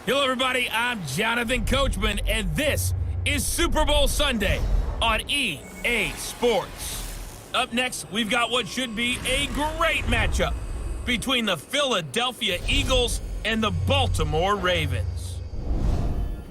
Hello, everybody. I'm Jonathan Coachman, and this is Super Bowl Sunday on EA Sports. Up next, we've got what should be a great matchup between the Philadelphia Eagles and the Baltimore Ravens.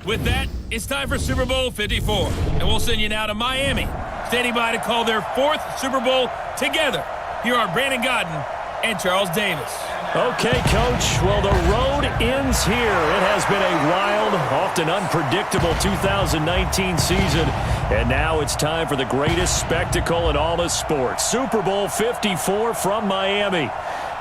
With that, it's time for Super Bowl 54, and we'll send you now to Miami, standing by to call their fourth Super Bowl together. Here are Brandon Gaudin and Charles Davis. Okay, Coach. Well, the road ends here. It has been a wild, often unpredictable 2019 season. And now it's time for the greatest spectacle in all of sports. Super Bowl 54 from Miami.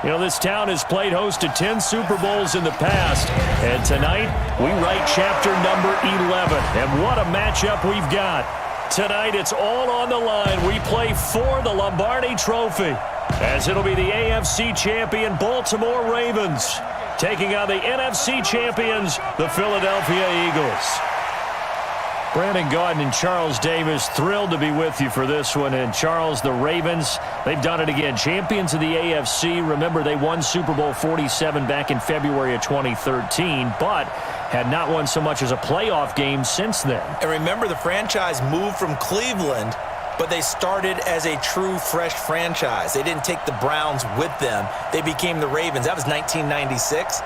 You know, this town has played host to 10 Super Bowls in the past. And tonight, we write chapter number 11. And what a matchup we've got. Tonight, it's all on the line. We play for the Lombardi Trophy, as it'll be the AFC champion Baltimore Ravens taking on the NFC champions, the Philadelphia Eagles. Brandon Gaudin and Charles Davis, thrilled to be with you for this one. And Charles, the Ravens, they've done it again. Champions of the AFC. Remember, they won Super Bowl 47 back in February of 2013, but had not won so much as a playoff game since then. And remember, the franchise moved from Cleveland, but they started as a true fresh franchise. They didn't take the Browns with them. They became the Ravens. That was 1996.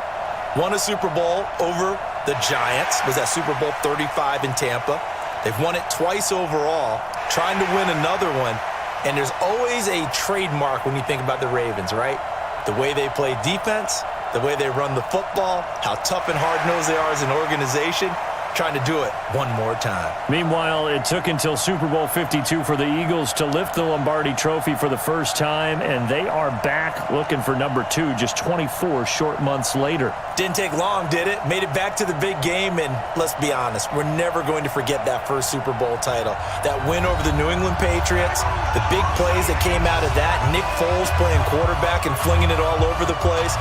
Won a Super Bowl over the Giants. Was that Super Bowl 35 in Tampa. They've won it twice overall, trying to win another one. And there's always a trademark when you think about the Ravens, right? The way they play defense, the way they run the football, how tough and hard-nosed they are as an organization. Trying to do it one more time. Meanwhile, it took until Super Bowl 52 for the Eagles to lift the Lombardi Trophy for the first time, and they are back looking for number 2 just 24 short months later. Didn't take long, did it? Made it back to the big game, and let's be honest, we're never going to forget that first Super Bowl title. That win over the New England Patriots, the big plays that came out of that, Nick Foles playing quarterback and flinging it all over the place.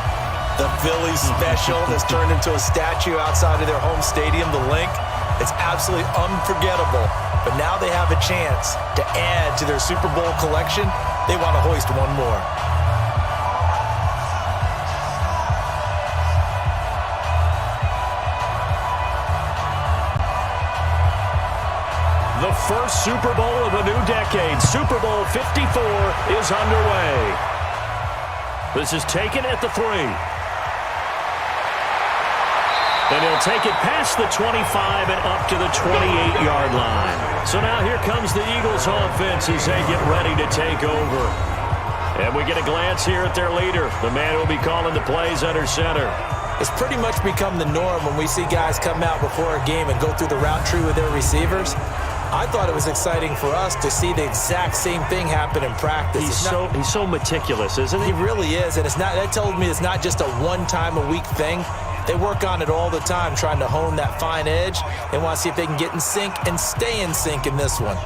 The Philly special has turned into a statue outside of their home stadium, the Link. It's absolutely unforgettable. But now they have a chance to add to their Super Bowl collection. They want to hoist one more. The first Super Bowl of the new decade, Super Bowl 54, is underway. This is taken at the 3. And he'll take it past the 25 and up to the 28-yard line. So now here comes the Eagles offense as they get ready to take over. And we get a glance here at their leader, the man who will be calling the plays under center. It's pretty much become the norm when we see guys come out before a game and go through the route tree with their receivers. I thought it was exciting for us to see the exact same thing happen in practice. He's so meticulous, isn't he? He really is, and that tells me it's not just a one-time-a-week thing. They work on it all the time, trying to hone that fine edge. They want to see if they can get in sync and stay in sync in this one.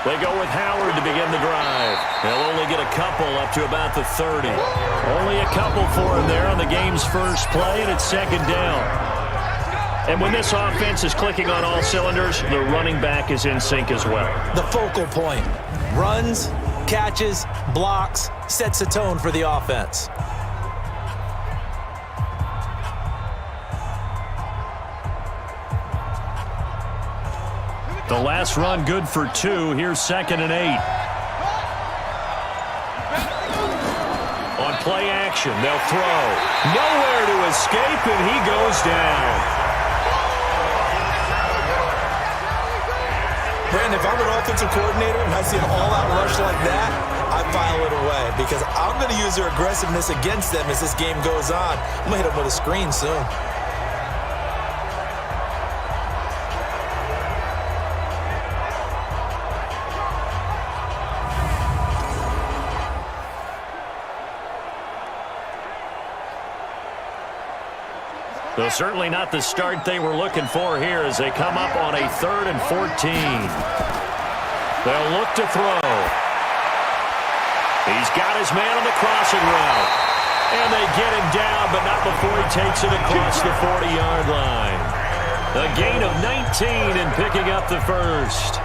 They go with Howard to begin the drive. They'll only get a couple up to about the 30. Only a couple for him there on the game's first play, and it's second down. And when this offense is clicking on all cylinders, the running back is in sync as well. The focal point. Runs, catches, blocks, sets the tone for the offense. The last run good for 2. Here's 2nd and 8. On play action, they'll throw. Nowhere to escape, and he goes down. Brandon, if I'm an offensive coordinator and I see an all-out rush like that, I file it away because I'm going to use their aggressiveness against them as this game goes on. I'm going to hit them with a screen soon. Though certainly not the start they were looking for here as they come up on a 3rd and 14. They'll look to throw. He's got his man on the crossing route. And they get him down, but not before he takes it across the 40-yard line. A gain of 19 and picking up the first.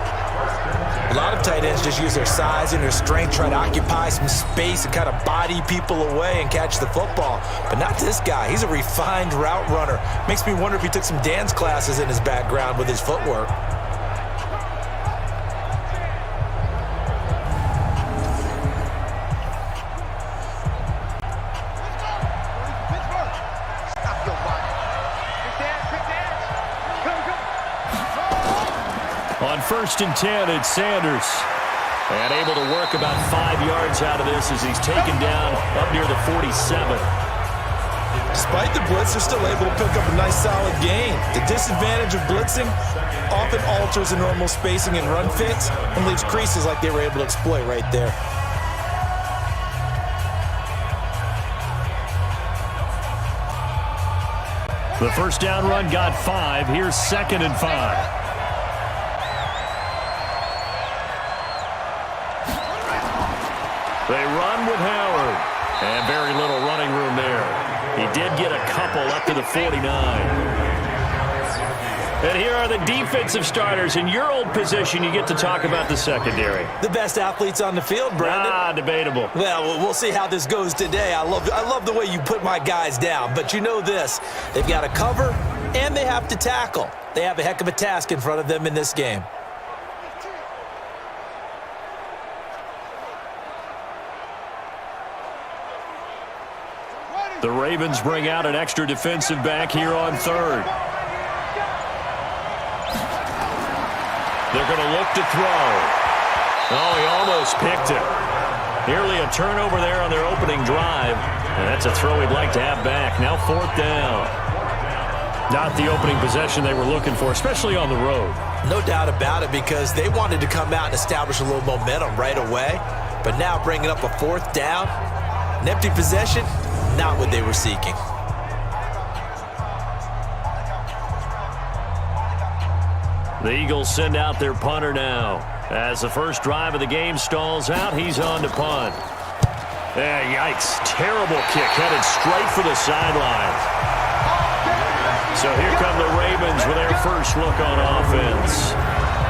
A lot of tight ends just use their size and their strength, try to occupy some space and kind of body people away and catch the football. But not this guy. He's a refined route runner. Makes me wonder if he took some dance classes in his background with his footwork. On 1st and 10, it's Sanders. And able to work about 5 yards out of this as he's taken down up near the 47. Despite the blitz, they're still able to pick up a nice solid gain. The disadvantage of blitzing often alters the normal spacing and run fits and leaves creases like they were able to exploit right there. The first down run got 5. Here's 2nd and 5. They run with Howard. And very little running room there. He did get a couple up to the 49. And here are the defensive starters. In your old position, you get to talk about the secondary. The best athletes on the field, Brandon. Debatable. Well, we'll see how this goes today. I love the way you put my guys down. But you know this. They've got to cover, and they have to tackle. They have a heck of a task in front of them in this game. The Ravens bring out an extra defensive back here on 3rd. They're going to look to throw. Oh, he almost picked it. Nearly a turnover there on their opening drive. And that's a throw he'd like to have back. Now 4th down. Not the opening possession they were looking for, especially on the road. No doubt about it, because they wanted to come out and establish a little momentum right away. But now bringing up a 4th down, an empty possession, not what they were seeking. The Eagles send out their punter now. As the first drive of the game stalls out, he's on to punt. Yikes. Terrible kick headed straight for the sideline. So here come the Ravens with their first look on offense.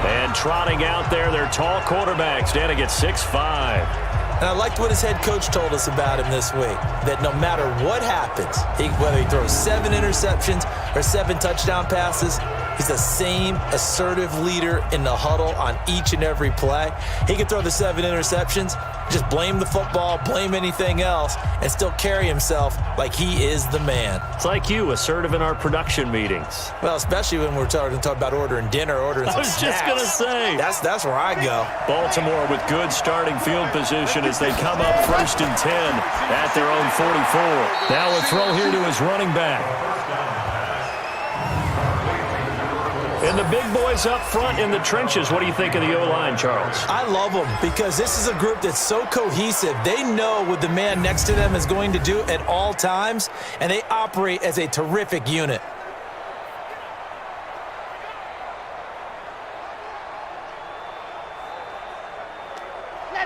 And trotting out there, their tall quarterback standing at 6'5". And I liked what his head coach told us about him this week, that no matter what happens, whether he throws 7 interceptions or 7 touchdown passes, he's the same assertive leader in the huddle on each and every play. He can throw the 7 interceptions, just blame the football, blame anything else, and still carry himself like he is the man. It's like you, assertive in our production meetings. Well, especially when we're talking about ordering dinner, ordering some snacks. I was just going to say. That's where I go. Baltimore with good starting field position as they come up 1st and 10 at their own 44. Now a throw here to his running back. And the big boys up front in the trenches. What do you think of the O-line, Charles? I love them because this is a group that's so cohesive. They know what the man next to them is going to do at all times, and they operate as a terrific unit.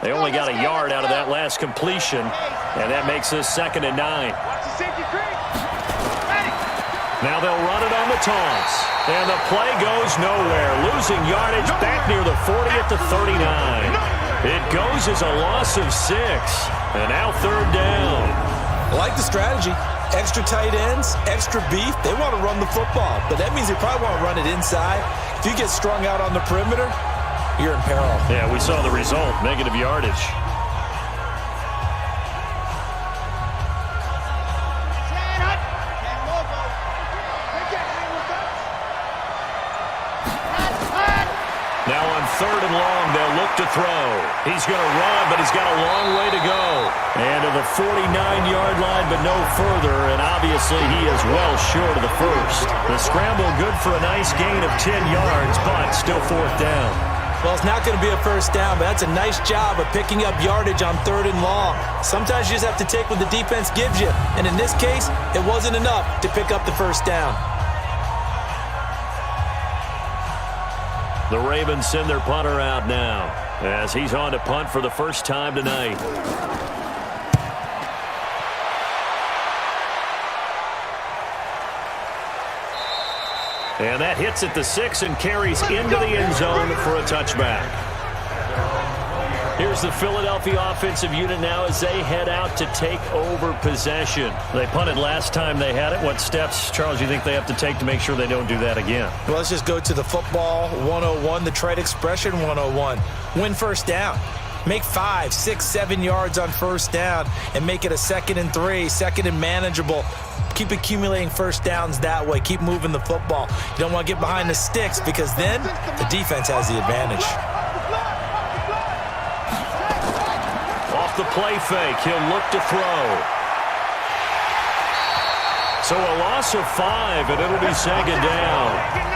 They only got a yard out of that last completion, and that makes this 2nd and 9. Now they'll run it on the toss. And the play goes nowhere. Losing yardage back near the 40 at the 39. It goes as a loss of 6. And now 3rd down. I like the strategy. Extra tight ends, extra beef. They want to run the football, but that means they probably want to run it inside. If you get strung out on the perimeter, you're in peril. Yeah, we saw the result. Negative yardage. Now on 3rd and long, they'll look to throw. He's going to run, but he's got a long way to go. And to the 49-yard line, but no further, and obviously he is well short of the first. The scramble good for a nice gain of 10 yards, but still 4th down. Well, it's not going to be a first down, but that's a nice job of picking up yardage on 3rd and long. Sometimes you just have to take what the defense gives you, and in this case, it wasn't enough to pick up the first down. The Ravens send their punter out now as he's on to punt for the first time tonight. And that hits at the 6 and carries into the end zone for a touchback. Here's the Philadelphia offensive unit now as they head out to take over possession. They punted last time they had it. What steps, Charles, you think they have to take to make sure they don't do that again? Well, let's just go to the football 101, the trade expression 101. Win first down. Make 5, 6, 7 yards on first down and make it a 2nd and 3, 2nd and manageable. Keep accumulating first downs that way. Keep moving the football. You don't want to get behind the sticks because then the defense has the advantage. Off the play fake, he'll look to throw. So a loss of 5, and it'll be 2nd down.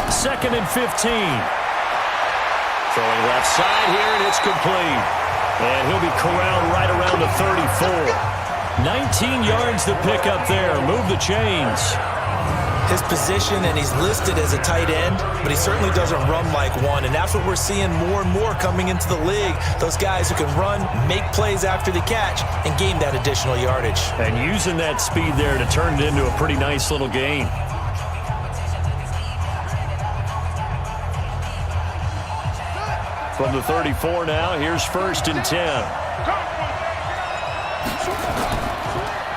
Second and 15. Throwing left side here, and it's complete. And he'll be corralled right around the 34. 19 yards to pick up there. Move the chains. His position, and he's listed as a tight end, but he certainly doesn't run like one. And that's what we're seeing more and more coming into the league. Those guys who can run, make plays after the catch, and gain that additional yardage. And using that speed there to turn it into a pretty nice little gain. From the 34 now, here's 1st and 10.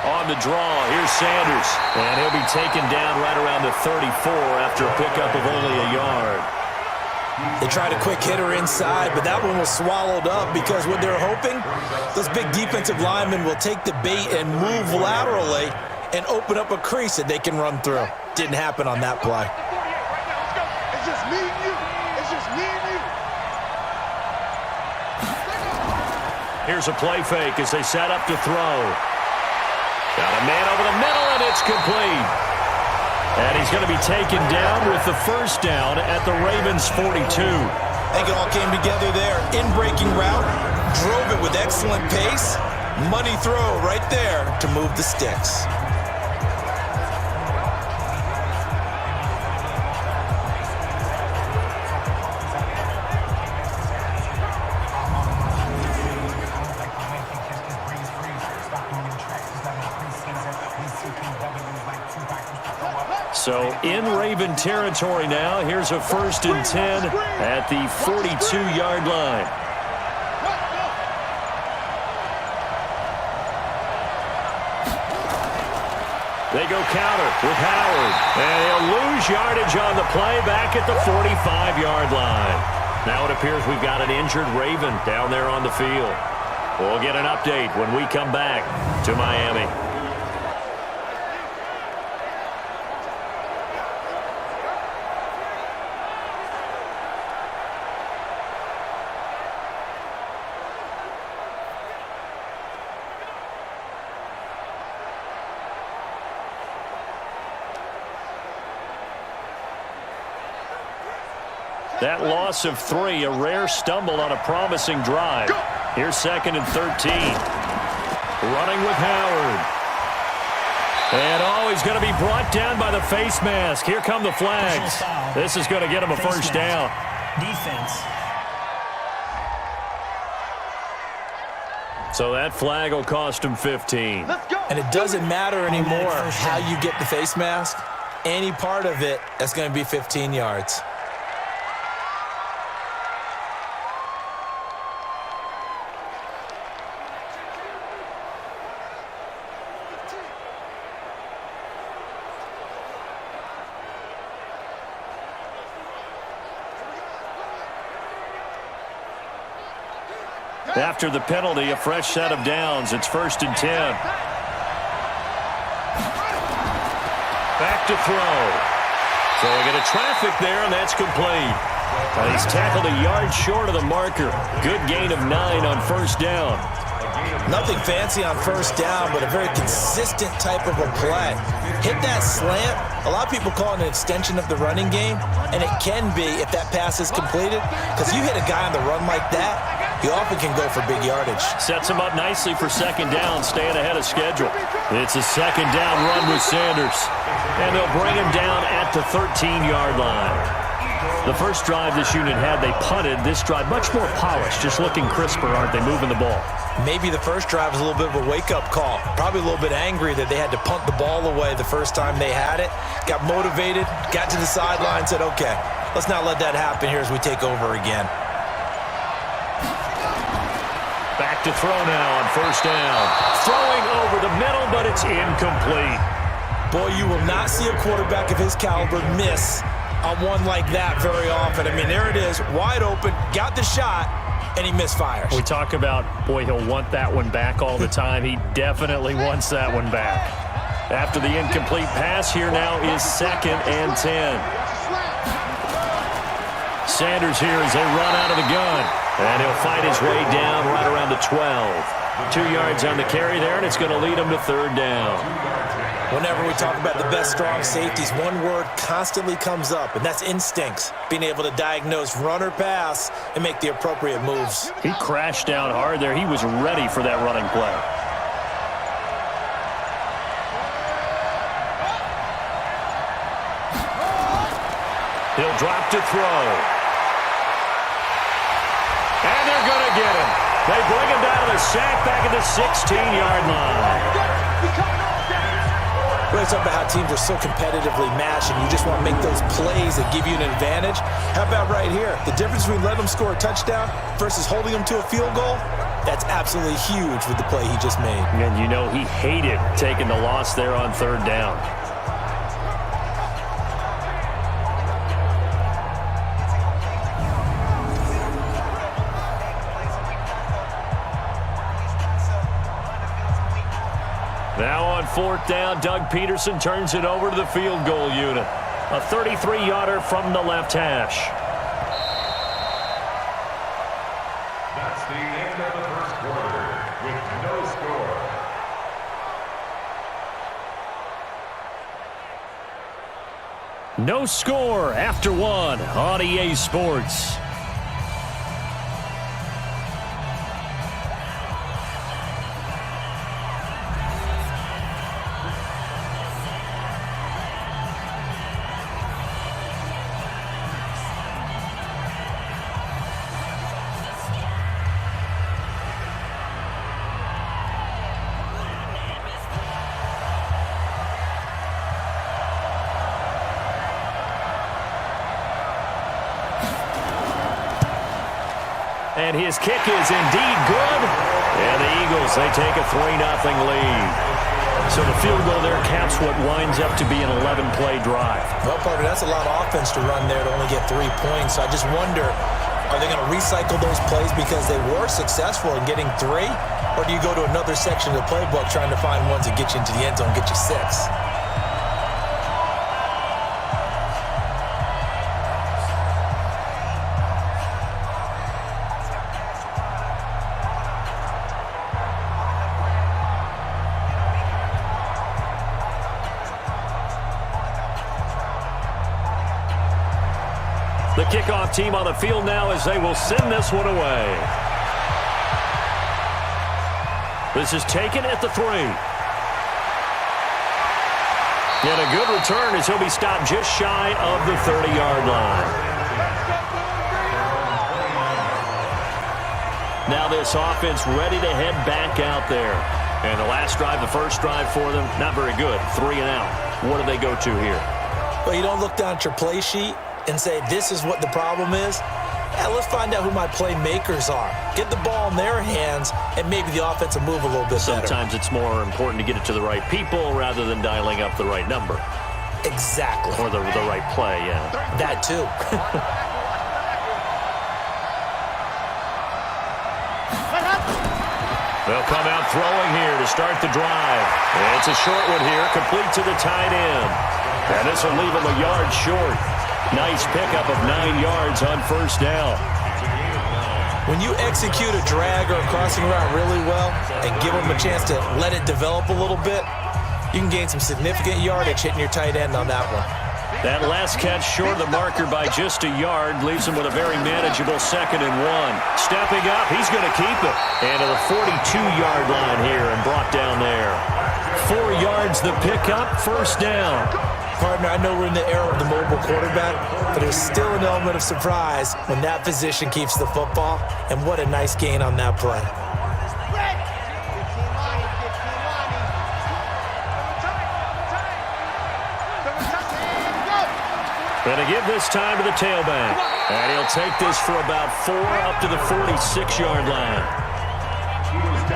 On the draw, here's Sanders. And he'll be taken down right around the 34 after a pickup of only a yard. They tried a quick hitter inside, but that one was swallowed up because what they're hoping, those big defensive linemen will take the bait and move laterally and open up a crease that they can run through. Didn't happen on that play. It's just me and you. It's just me and you. Here's a play fake as they set up to throw. Got a man over the middle, and it's complete. And he's going to be taken down with the first down at the Ravens' 42. I think it all came together there. In-breaking route, drove it with excellent pace. Money throw right there to move the sticks. So in Raven territory now, here's a 1st and 10 at the 42-yard line. They go counter with Howard, and he'll lose yardage on the play back at the 45-yard line. Now it appears we've got an injured Raven down there on the field. We'll get an update when we come back to Miami. That loss of 3, a rare stumble on a promising drive. Here's 2nd and 13. Running with Howard. And he's going to be brought down by the face mask. Here come the flags. This is going to get him a first down. Defense. So that flag will cost him 15. And it doesn't matter anymore how you get the face mask. Any part of it, that's going to be 15 yards. After the penalty, a fresh set of downs. It's 1st and 10. Back to throw. Throwing into traffic there, and that's complete. He's tackled a yard short of the marker. Good gain of 9 on first down. Nothing fancy on first down, but a very consistent type of a play. Hit that slant. A lot of people call it an extension of the running game, and it can be if that pass is completed, because you hit a guy on the run like that, he often can go for big yardage. Sets him up nicely for second down, staying ahead of schedule. It's a second down run with Sanders, and they'll bring him down at the 13-yard line. The first drive this unit had, they punted. This drive, much more polished, just looking crisper, aren't they, moving the ball? Maybe the first drive was a little bit of a wake-up call. Probably a little bit angry that they had to punt the ball away the first time they had it. Got motivated, got to the sideline, said, okay, let's not let that happen here as we take over again. Back to throw now on first down. Throwing over the middle, but it's incomplete. Boy, you will not see a quarterback of his caliber miss on one like that very often. I mean, there it is, wide open, got the shot, and he misfires. We talk about, boy, he'll want that one back all the time. He definitely wants that one back. After the incomplete pass, here now is 2nd and 10. Sanders here as they run out of the gun. And he'll fight his way down right around the 12. 2 yards on the carry there, and it's going to lead him to 3rd down. Whenever we talk about the best strong safeties, one word constantly comes up, and that's instincts. Being able to diagnose run or pass and make the appropriate moves. He crashed down hard there. He was ready for that running play. He'll drop to throw. And they're going to get him. They bring him down to the sack back at the 16-yard line. We're talking about how teams are so competitively matched, and you just want to make those plays that give you an advantage. How about right here? The difference between letting them score a touchdown versus holding them to a field goal, that's absolutely huge with the play he just made. And you know he hated taking the loss there on 3rd down. Now on 4th down, Doug Peterson turns it over to the field goal unit. A 33-yarder from the left hash. That's the end of the first quarter with no score. No score after 1 on EA Sports. And his kick is indeed good. And the Eagles, they take a 3-0 lead. So the field goal there caps what winds up to be an 11-play drive. Well, Parker, that's a lot of offense to run there to only get 3 points. So I just wonder, are they going to recycle those plays because they were successful in getting 3? Or do you go to another section of the playbook trying to find ones that get you into the end zone, get you 6? The kickoff team on the field now as they will send this one away. This is taken at the 3. And a good return as he'll be stopped just shy of the 30-yard line. Now this offense ready to head back out there. And the last drive, the first drive for them, not very good. 3 and out. What do they go to here? Well, you don't look down at your play sheet and say, this is what the problem is. Yeah, let's find out who my playmakers are. Get the ball in their hands, and maybe the offense will move a little bit better. Sometimes it's more important to get it to the right people rather than dialing up the right number. Exactly. Or the right play, yeah. That too. They'll come out throwing here to start the drive. And it's a short one here, complete to the tight end. And this will leave him a yard short. Nice pickup of 9 yards on first down. When you execute a drag or a crossing route really well and give them a chance to let it develop a little bit, you can gain some significant yardage hitting your tight end on that one. That last catch short of the marker by just a yard leaves him with a very manageable 2nd and 1. Stepping up, he's going to keep it. And to the 42-yard line here and brought down there. 4 yards the pickup, first down. Partner, I know we're in the era of the mobile quarterback, but there's still an element of surprise when that position keeps the football, and what a nice gain on that play. Going to give this time to the tailback. And he'll take this for about 4 up to the 46-yard line.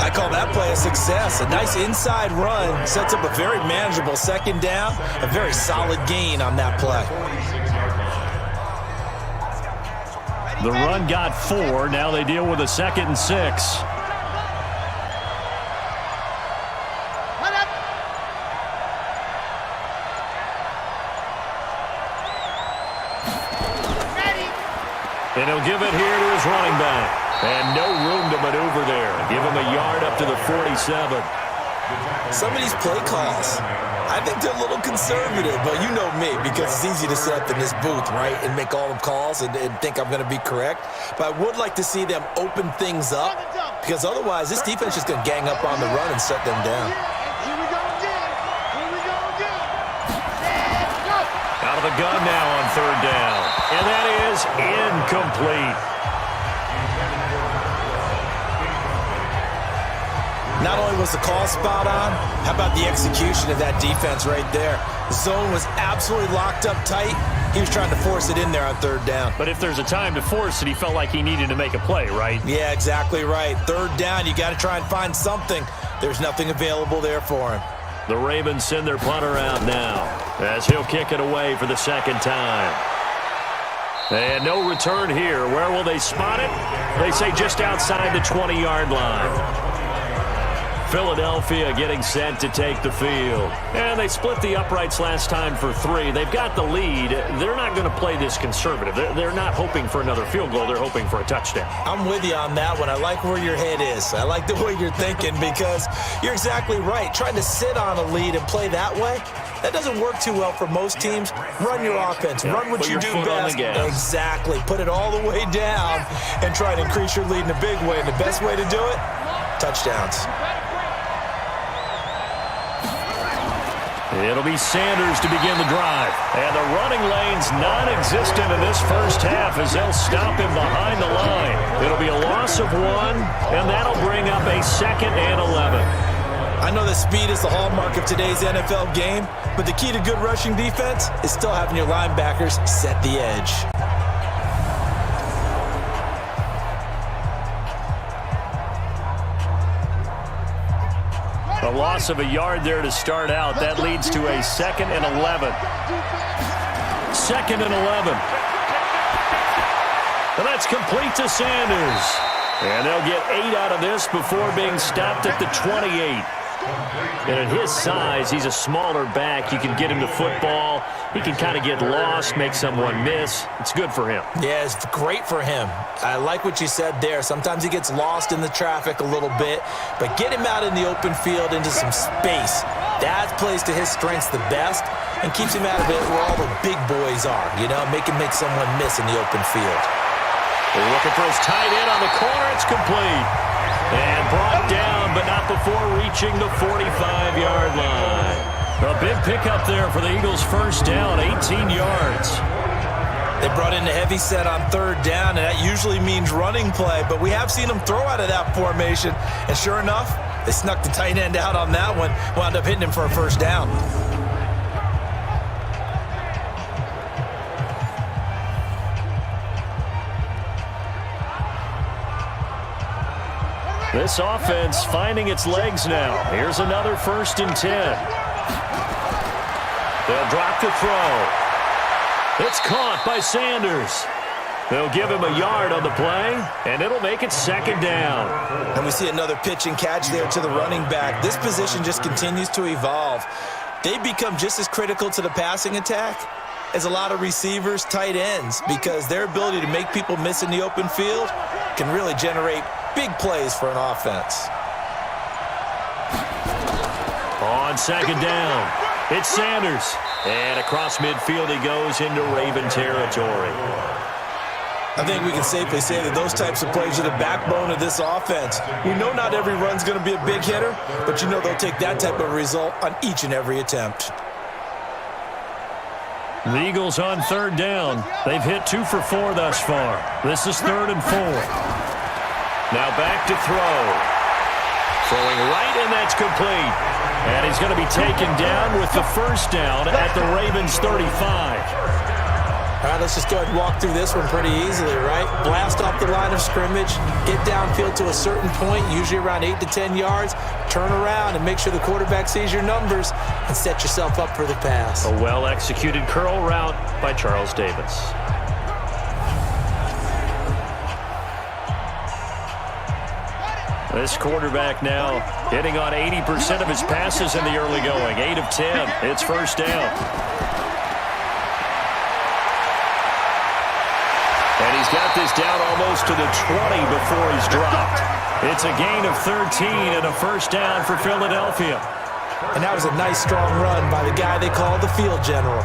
I call that play a success. A nice inside run sets up a very manageable 2nd down. A very solid gain on that play. The run got 4. Now they deal with a 2nd and 6. And he'll give it here to his running back. And no room to maneuver there. Give him a yard up to the 47. Some of these play calls, I think they're a little conservative, but you know me, because it's easy to sit up in this booth, right, and make all the calls and think I'm going to be correct. But I would like to see them open things up, because otherwise this defense is going to gang up on the run and shut them down. Here we go again. Here we go again. Go. Out of the gun now on 3rd down. And that is incomplete. Not only was the call spot on, how about the execution of that defense right there? The zone was absolutely locked up tight. He was trying to force it in there on 3rd down. But if there's a time to force it, he felt like he needed to make a play, right? Yeah, exactly right. 3rd down, you got to try and find something. There's nothing available there for him. The Ravens send their punter out now as he'll kick it away for the 2nd time. And no return here. Where will they spot it? They say just outside the 20-yard line. Philadelphia getting set to take the field. And they split the uprights last time for 3. They've got the lead. They're not going to play this conservative. They're not hoping for another field goal. They're hoping for a touchdown. I'm with you on that one. I like where your head is. I like the way you're thinking, because you're exactly right. Trying to sit on a lead and play that way, that doesn't work too well for most teams. Run your offense. Run what you do best. Exactly. Put it all the way down and try to increase your lead in a big way. And the best way to do it, touchdowns. It'll be Sanders to begin the drive. And the running lane's non-existent in this first half as they'll stop him behind the line. It'll be a loss of 1, and that'll bring up a 2nd and 11. I know that speed is the hallmark of today's NFL game, but the key to good rushing defense is still having your linebackers set the edge. A loss of a yard there to start out. That leads to a 2nd and 11. 2nd and 11. And that's complete to Sanders. And they'll get 8 out of this before being stopped at the 28. And at his size, he's a smaller back. You can get him to football. He can kind of get lost, make someone miss. It's good for him. Yeah, it's great for him. I like what you said there. Sometimes he gets lost in the traffic a little bit, but get him out in the open field into some space. That plays to his strengths the best and keeps him out of it where all the big boys are, you know, make someone miss in the open field. They're looking for his tight end on the corner. It's complete. And brought down, but not before reaching the 45-yard line. A big pickup there for the Eagles' first down, 18 yards. They brought in the heavy set on 3rd down, and that usually means running play, but we have seen them throw out of that formation, and sure enough, they snuck the tight end out on that one, wound up hitting him for a first down. This offense finding its legs now. Here's another 1st and 10. They'll drop the throw. It's caught by Sanders. They'll give him a yard on the play, and it'll make it 2nd down. And we see another pitch and catch there to the running back. This position just continues to evolve. They become just as critical to the passing attack as a lot of receivers, tight ends, because their ability to make people miss in the open field can really generate big plays for an offense. On second down, it's Sanders. And across midfield he goes into Raven territory. I think we can safely say that those types of plays are the backbone of this offense. We know not every run's going to be a big hitter, but you know they'll take that type of result on each and every attempt. The Eagles on third down. They've hit 2 for 4 thus far. This is 3rd and 4. Now back to throw. Throwing right, and that's complete. And he's going to be taken down with the first down at the Ravens 35. All right, let's just go ahead and walk through this one pretty easily, right? Blast off the line of scrimmage, get downfield to a certain point, usually around 8 to 10 yards, turn around and make sure the quarterback sees your numbers and set yourself up for the pass. A well-executed curl route by Charles Davis. This quarterback now hitting on 80% of his passes in the early going. 8 of 10. It's first down. And he's got this down almost to the 20 before he's dropped. It's a gain of 13 and a first down for Philadelphia. And that was a nice, strong run by the guy they call the field general.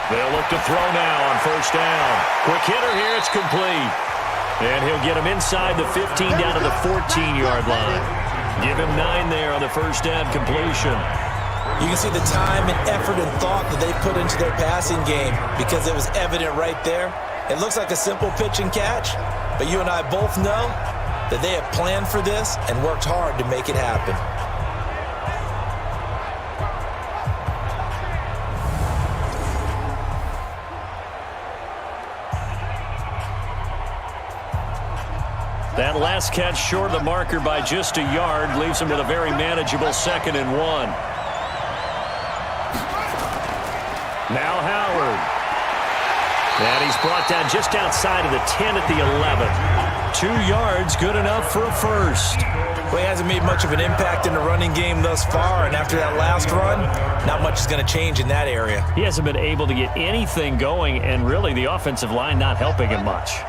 They'll look to throw now on first down. Quick hitter here, it's complete. And he'll get him inside the 15 down to the 14-yard line. Give him 9 there on the first down completion. You can see the time and effort and thought that they put into their passing game because it was evident right there. It looks like a simple pitch and catch, but you and I both know that they have planned for this and worked hard to make it happen. That last catch short of the marker by just a yard leaves him with a very manageable 2nd and 1. Now Howard. And he's brought down just outside of the 10 at the 11. 2 yards, good enough for a first. Well, he hasn't made much of an impact in the running game thus far, and after that last run, not much is going to change in that area. He hasn't been able to get anything going, and really the offensive line not helping him much.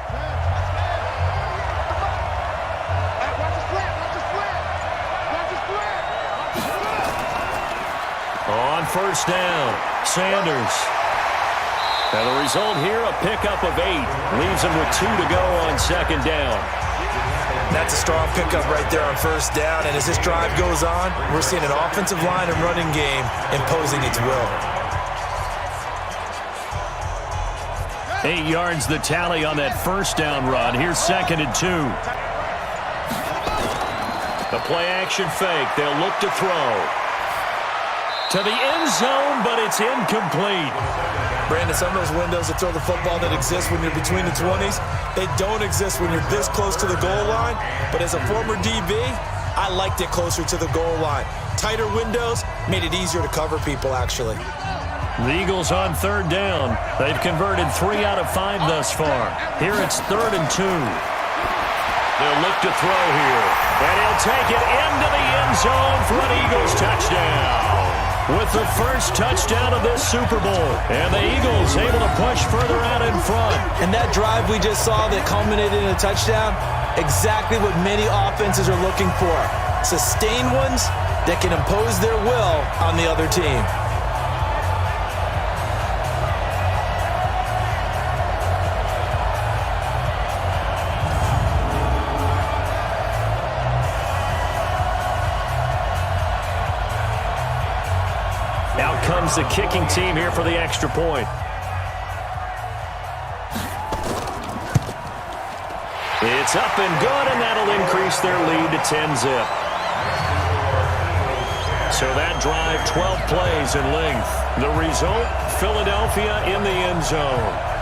On first down, Sanders. And the result here, a pickup of 8. Leaves him with 2 to go on second down. That's a strong pickup right there on first down, and as this drive goes on, we're seeing an offensive line and running game imposing its will. 8 yards the tally on that first down run. Here's 2nd and 2. The play action fake. They'll look to throw. To the end zone, but it's incomplete. Brandon, some of those windows that throw the football that exist when you're between the 20s, they don't exist when you're this close to the goal line. But as a former DB, I liked it closer to the goal line. Tighter windows made it easier to cover people, actually. The Eagles on third down. They've converted 3 out of 5 thus far. Here it's 3rd and 2. They'll look to throw here. And he'll take it into the end zone for an Eagles touchdown. With the first touchdown of this Super Bowl. And the Eagles able to push further out in front. And that drive we just saw that culminated in a touchdown, exactly what many offenses are looking for. Sustained ones that can impose their will on the other team. Out comes the kicking team here for the extra point. It's up and good, and that'll increase their lead to 10-zip. So that drive, 12 plays in length. The result, Philadelphia in the end zone.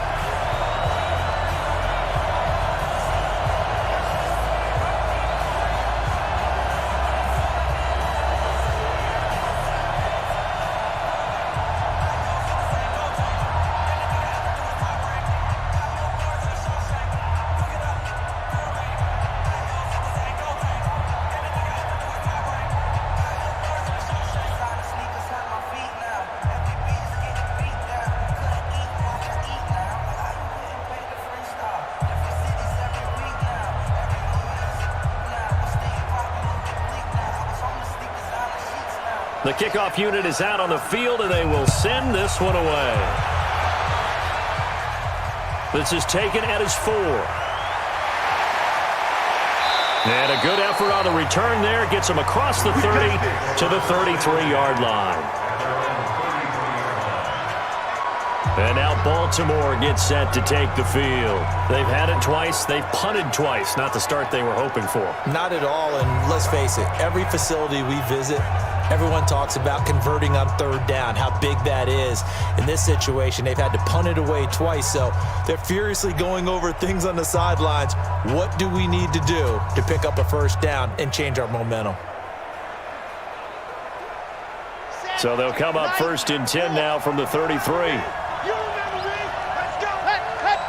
The kickoff unit is out on the field, and they will send this one away. This is taken at his 4. And a good effort on the return there. Gets him across the 30 to the 33-yard line. And now Baltimore gets set to take the field. They've had it twice. They've punted twice. Not the start they were hoping for. Not at all, and let's face it, every facility we visit, everyone talks about converting on third down, how big that is. In this situation, they've had to punt it away twice, so they're furiously going over things on the sidelines. What do we need to do to pick up a first down and change our momentum? So they'll come up 1st and 10 now from the 33. You remember me? Let's go. Hut.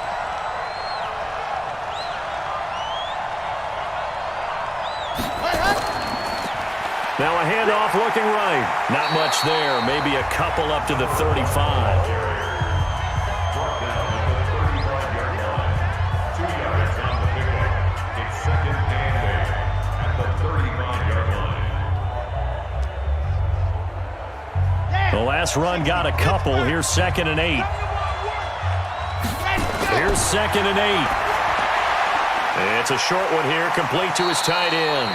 Now a handoff looking right. Not much there. Maybe a couple up to the 35. Brought down at the 35-yard line. 2 yards on the pickup. It's 2nd and 8 at the 35-yard line. The last run got a couple. Here's 2nd and 8. Here's 2nd and 8. It's a short one here, complete to his tight end.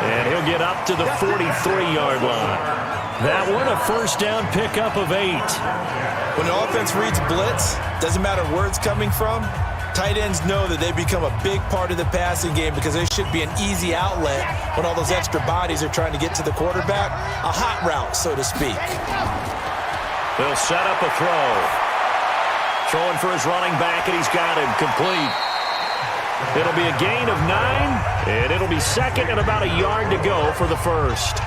And he'll get up to the 43-yard line. That one, a first down pickup of 8. When the offense reads blitz, doesn't matter where it's coming from, tight ends know that they become a big part of the passing game because there should be an easy outlet when all those extra bodies are trying to get to the quarterback. A hot route, so to speak. They'll set up a throw. Throwing for his running back, and he's got him complete. It'll be a gain of 9, and it'll be 2nd and about a yard to go for the first.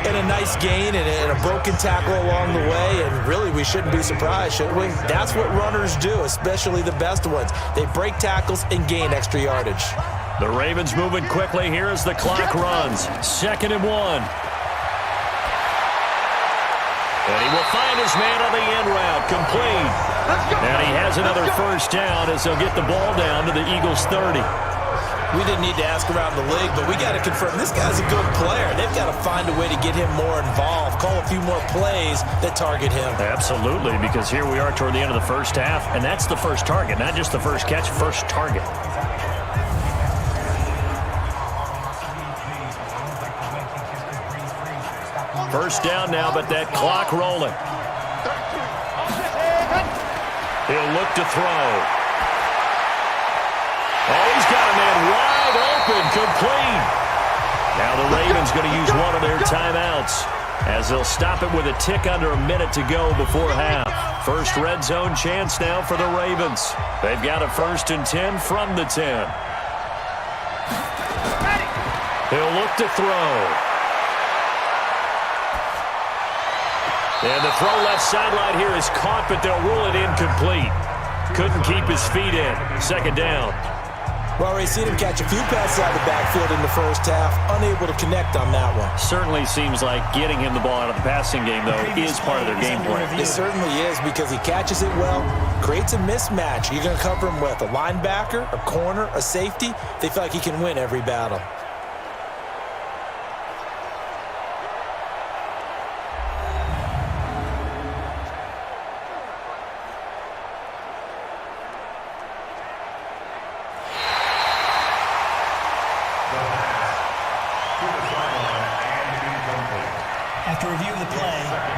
And a nice gain and a broken tackle along the way, and really we shouldn't be surprised, should we? That's what runners do, especially the best ones. They break tackles and gain extra yardage. The Ravens moving quickly here as the clock runs. 2nd and 1. And he will find his man on the end route, complete. And he has another first down as they'll get the ball down to the Eagles' 30. We didn't need to ask around the league, but we got to confirm this guy's a good player. They've got to find a way to get him more involved, call a few more plays that target him. Absolutely, because here we are toward the end of the first half, and that's the first target, not just the first catch, first target. First down now, but that clock rolling. He'll look to throw. Oh, he's got a man wide open, complete. Now the Ravens going to use one of their timeouts as they'll stop it with a tick under a minute to go before half. First red zone chance now for the Ravens. They've got a 1st and 10 from the 10. He'll look to throw. And the throw left sideline here is caught, but they'll rule it incomplete. Couldn't keep his feet in. 2nd down. Well, we've seen him catch a few passes out of the backfield in the first half, unable to connect on that one. Certainly seems like getting him the ball out of the passing game, though, is part of their game plan. It certainly is because he catches it well, creates a mismatch. You're going to cover him with a linebacker, a corner, a safety. They feel like he can win every battle.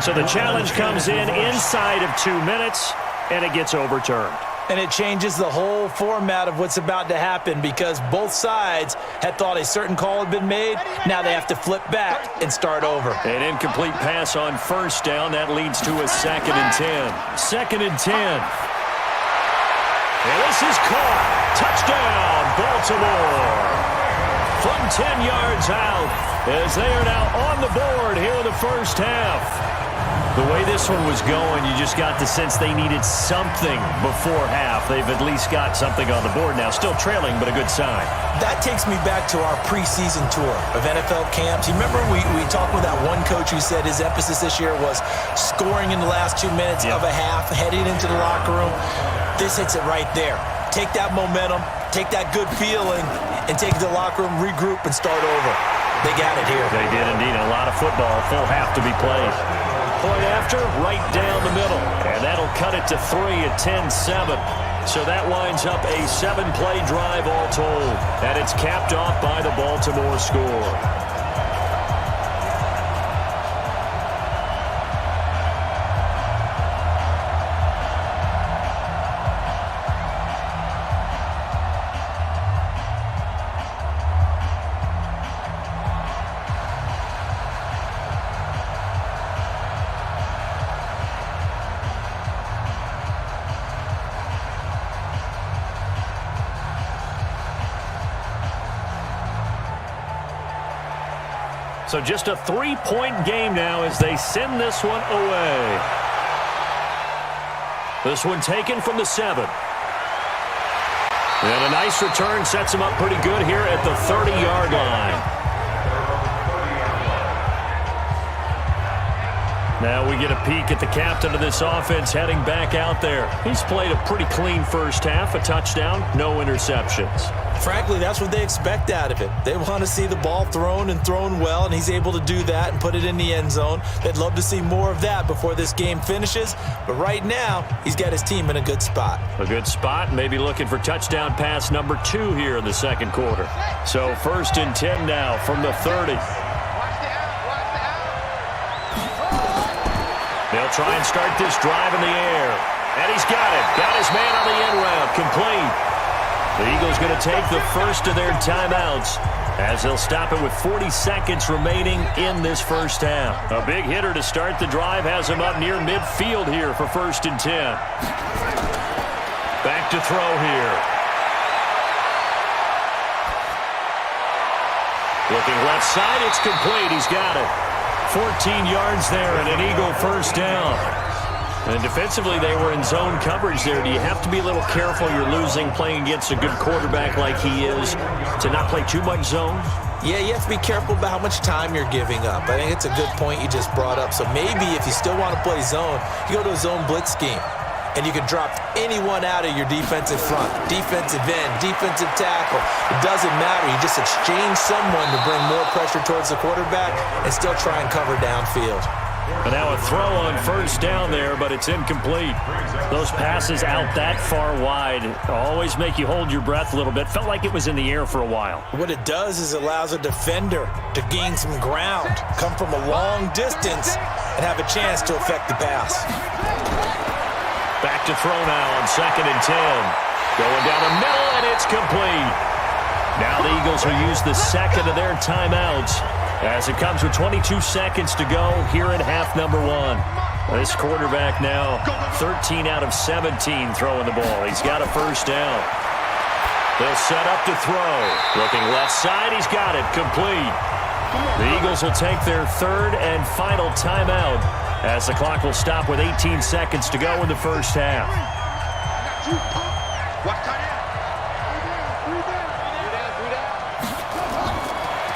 So the challenge comes in inside of 2 minutes, and it gets overturned. And it changes the whole format of what's about to happen because both sides had thought a certain call had been made. Now they have to flip back and start over. An incomplete pass on first down. That leads to a 2nd and 10. 2nd and 10. And this is caught. Touchdown, Baltimore. From 10 yards out as they are now on the board here in the first half. The way this one was going, you just got the sense they needed something before half. They've at least got something on the board now. Still trailing, but a good sign. That takes me back to our preseason tour of NFL camps. You remember we talked with that one coach who said his emphasis this year was scoring in the last 2 minutes of a half, heading into the locker room. This hits it right there. Take that momentum, take that good feeling, and take it to the locker room, regroup, and start over. They got it here. They did indeed. A lot of football, full half to be played. Point after, right down the middle. And that'll cut it to 3 at 10-7. So that winds up a 7-play drive all told. And it's capped off by the Baltimore score. So just a 3-point game now as they send this one away. This one taken from the 7. And a nice return sets him up pretty good here at the 30-yard line. Now we get a peek at the captain of this offense heading back out there. He's played a pretty clean first half, a touchdown, no interceptions. Frankly, that's what they expect out of it. They want to see the ball thrown and thrown well, and he's able to do that and put it in the end zone. They'd love to see more of that before this game finishes, but right now, he's got his team in a good spot. A good spot, maybe looking for touchdown pass number 2 here in the second quarter. So 1st and 10 now from the 30. They'll try and start this drive in the air. And he's got it. Got his man on the end route. Complete. The Eagles going to take the first of their timeouts as they'll stop it with 40 seconds remaining in this first half. A big hitter to start the drive has him up near midfield here for 1st and 10. Back to throw here. Looking left side. It's complete. He's got it. 14 yards there and an Eagle first down. And defensively, they were in zone coverage there. Do you have to be a little careful? You're losing playing against a good quarterback like he is to not play too much zone? Yeah, you have to be careful about how much time you're giving up. I think it's a good point you just brought up. So maybe if you still want to play zone, you go to a zone blitz scheme. And you can drop anyone out of your defensive front, defensive end, defensive tackle. It doesn't matter. You just exchange someone to bring more pressure towards the quarterback and still try and cover downfield. And now a throw on first down there, but it's incomplete. Those passes out that far wide always make you hold your breath a little bit. Felt like it was in the air for a while. What it does is it allows a defender to gain some ground, come from a long distance, and have a chance to affect the pass. Back to throw now on 2nd and 10. Going down the middle, and it's complete. Now the Eagles will use the second of their timeouts as it comes with 22 seconds to go here in half number 1. This quarterback now 13 out of 17 throwing the ball. He's got a first down. They'll set up to throw. Looking left side, he's got it. Complete. The Eagles will take their 3rd and final timeout as the clock will stop with 18 seconds to go in the first half.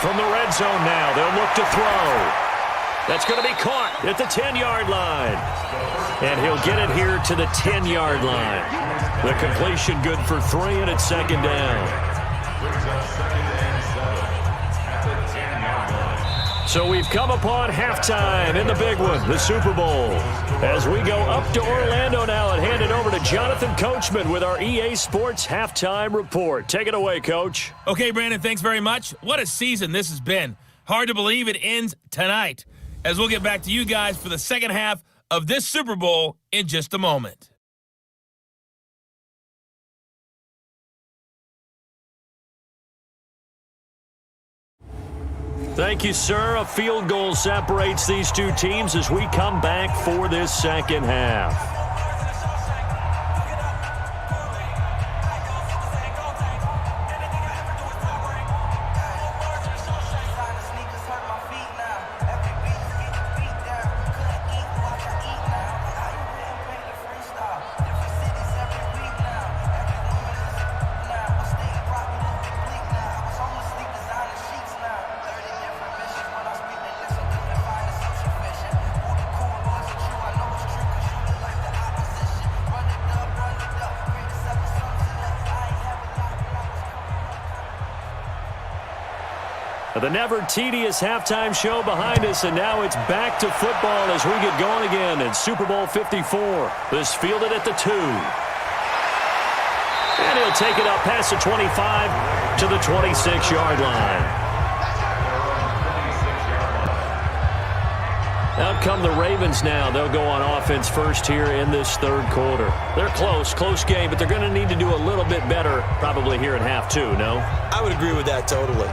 From the red zone now, they'll look to throw. That's going to be caught at the 10-yard line. And he'll get it here to the 10-yard line. The completion good for 3, and it's 2nd down. So we've come upon halftime in the big one, the Super Bowl. As we go up to Orlando now and hand it over to Jonathan Coachman with our EA Sports Halftime Report. Take it away, Coach. Okay, Brandon, thanks very much. What a season this has been. Hard to believe it ends tonight, as we'll get back to you guys for the second half of this Super Bowl in just a moment. Thank you, sir. A field goal separates these two teams as we come back for this second half. The never tedious halftime show behind us, and now it's back to football as we get going again in Super Bowl 54. This fielded at the 2. And he'll take it up past the 25 to the 26-yard line. Out come the Ravens now. They'll go on offense first here in this third quarter. They're close game, but they're going to need to do a little bit better probably here in half 2, no? I would agree with that totally.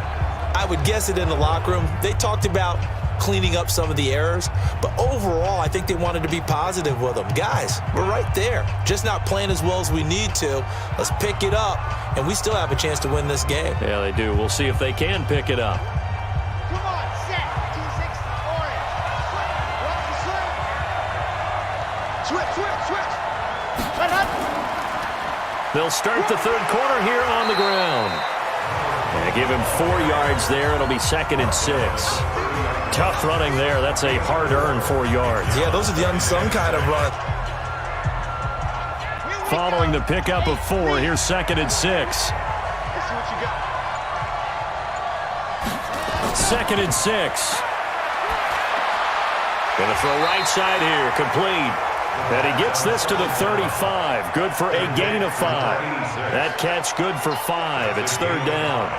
I would guess it in the locker room. They talked about cleaning up some of the errors, but overall, I think they wanted to be positive with them. Guys, we're right there. Just not playing as well as we need to. Let's pick it up, and we still have a chance to win this game. Yeah, they do. We'll see if they can pick it up. Come on, set. 2-6, orange. Switch. They'll start the third quarter here on the ground. And give him 4 yards there. It'll be 2nd and 6. Tough running there. That's a hard-earned 4 yards. Yeah, those are the unsung kind of run. Following the pickup of 4, here's 2nd and 6. Let's see what you got. 2nd and 6. Gonna throw right side here, complete. And he gets this to the 35. Good for a gain of 5. That catch good for 5. It's 3rd down.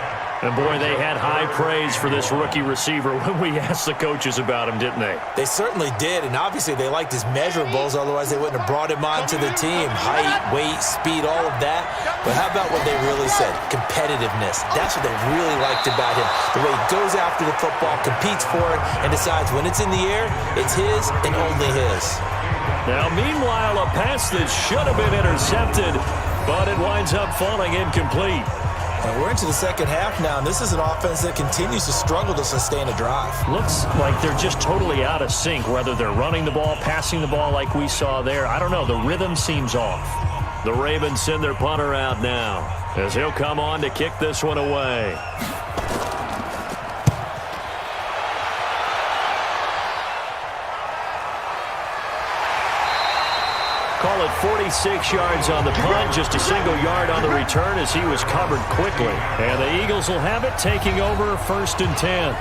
And, boy, they had high praise for this rookie receiver when we asked the coaches about him, didn't they? They certainly did, and obviously they liked his measurables. Otherwise, they wouldn't have brought him onto the team. Height, weight, speed, all of that. But how about what they really said? Competitiveness. That's what they really liked about him. The way he goes after the football, competes for it, and decides when it's in the air, it's his and only his. Now, meanwhile, a pass that should have been intercepted, but it winds up falling incomplete. And we're into the second half now, and this is an offense that continues to struggle to sustain a drive. Looks like they're just totally out of sync, whether they're running the ball, passing the ball like we saw there. I don't know. The rhythm seems off. The Ravens send their punter out now as he'll come on to kick this one away. Call it 46 yards on the punt, just a single yard on the return as he was covered quickly. And the Eagles will have it, taking over 1st and 10.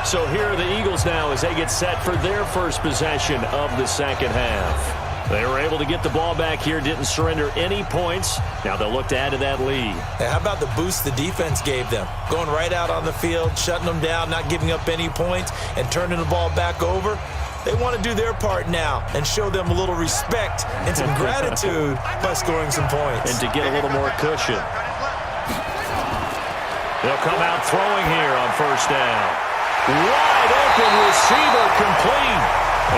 So here are the Eagles now as they get set for their first possession of the second half. They were able to get the ball back here, didn't surrender any points. Now they'll look to add to that lead. Hey, how about the boost the defense gave them? Going right out on the field, shutting them down, not giving up any points, and turning the ball back over. They want to do their part now and show them a little respect and some gratitude by scoring some points. And to get a little more cushion. They'll come out throwing here on 1st down. Wide open receiver complete.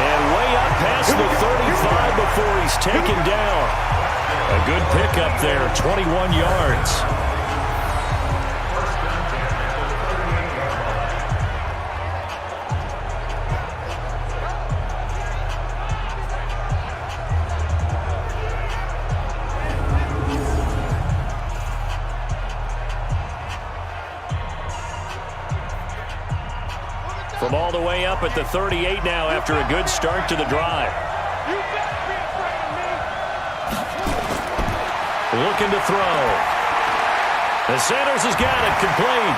And way up past the 35 before he's taken down. A good pickup there, 21 yards. From all the way up at the 38 now after a good start to the drive. Looking to throw. And Sanders has got it complete.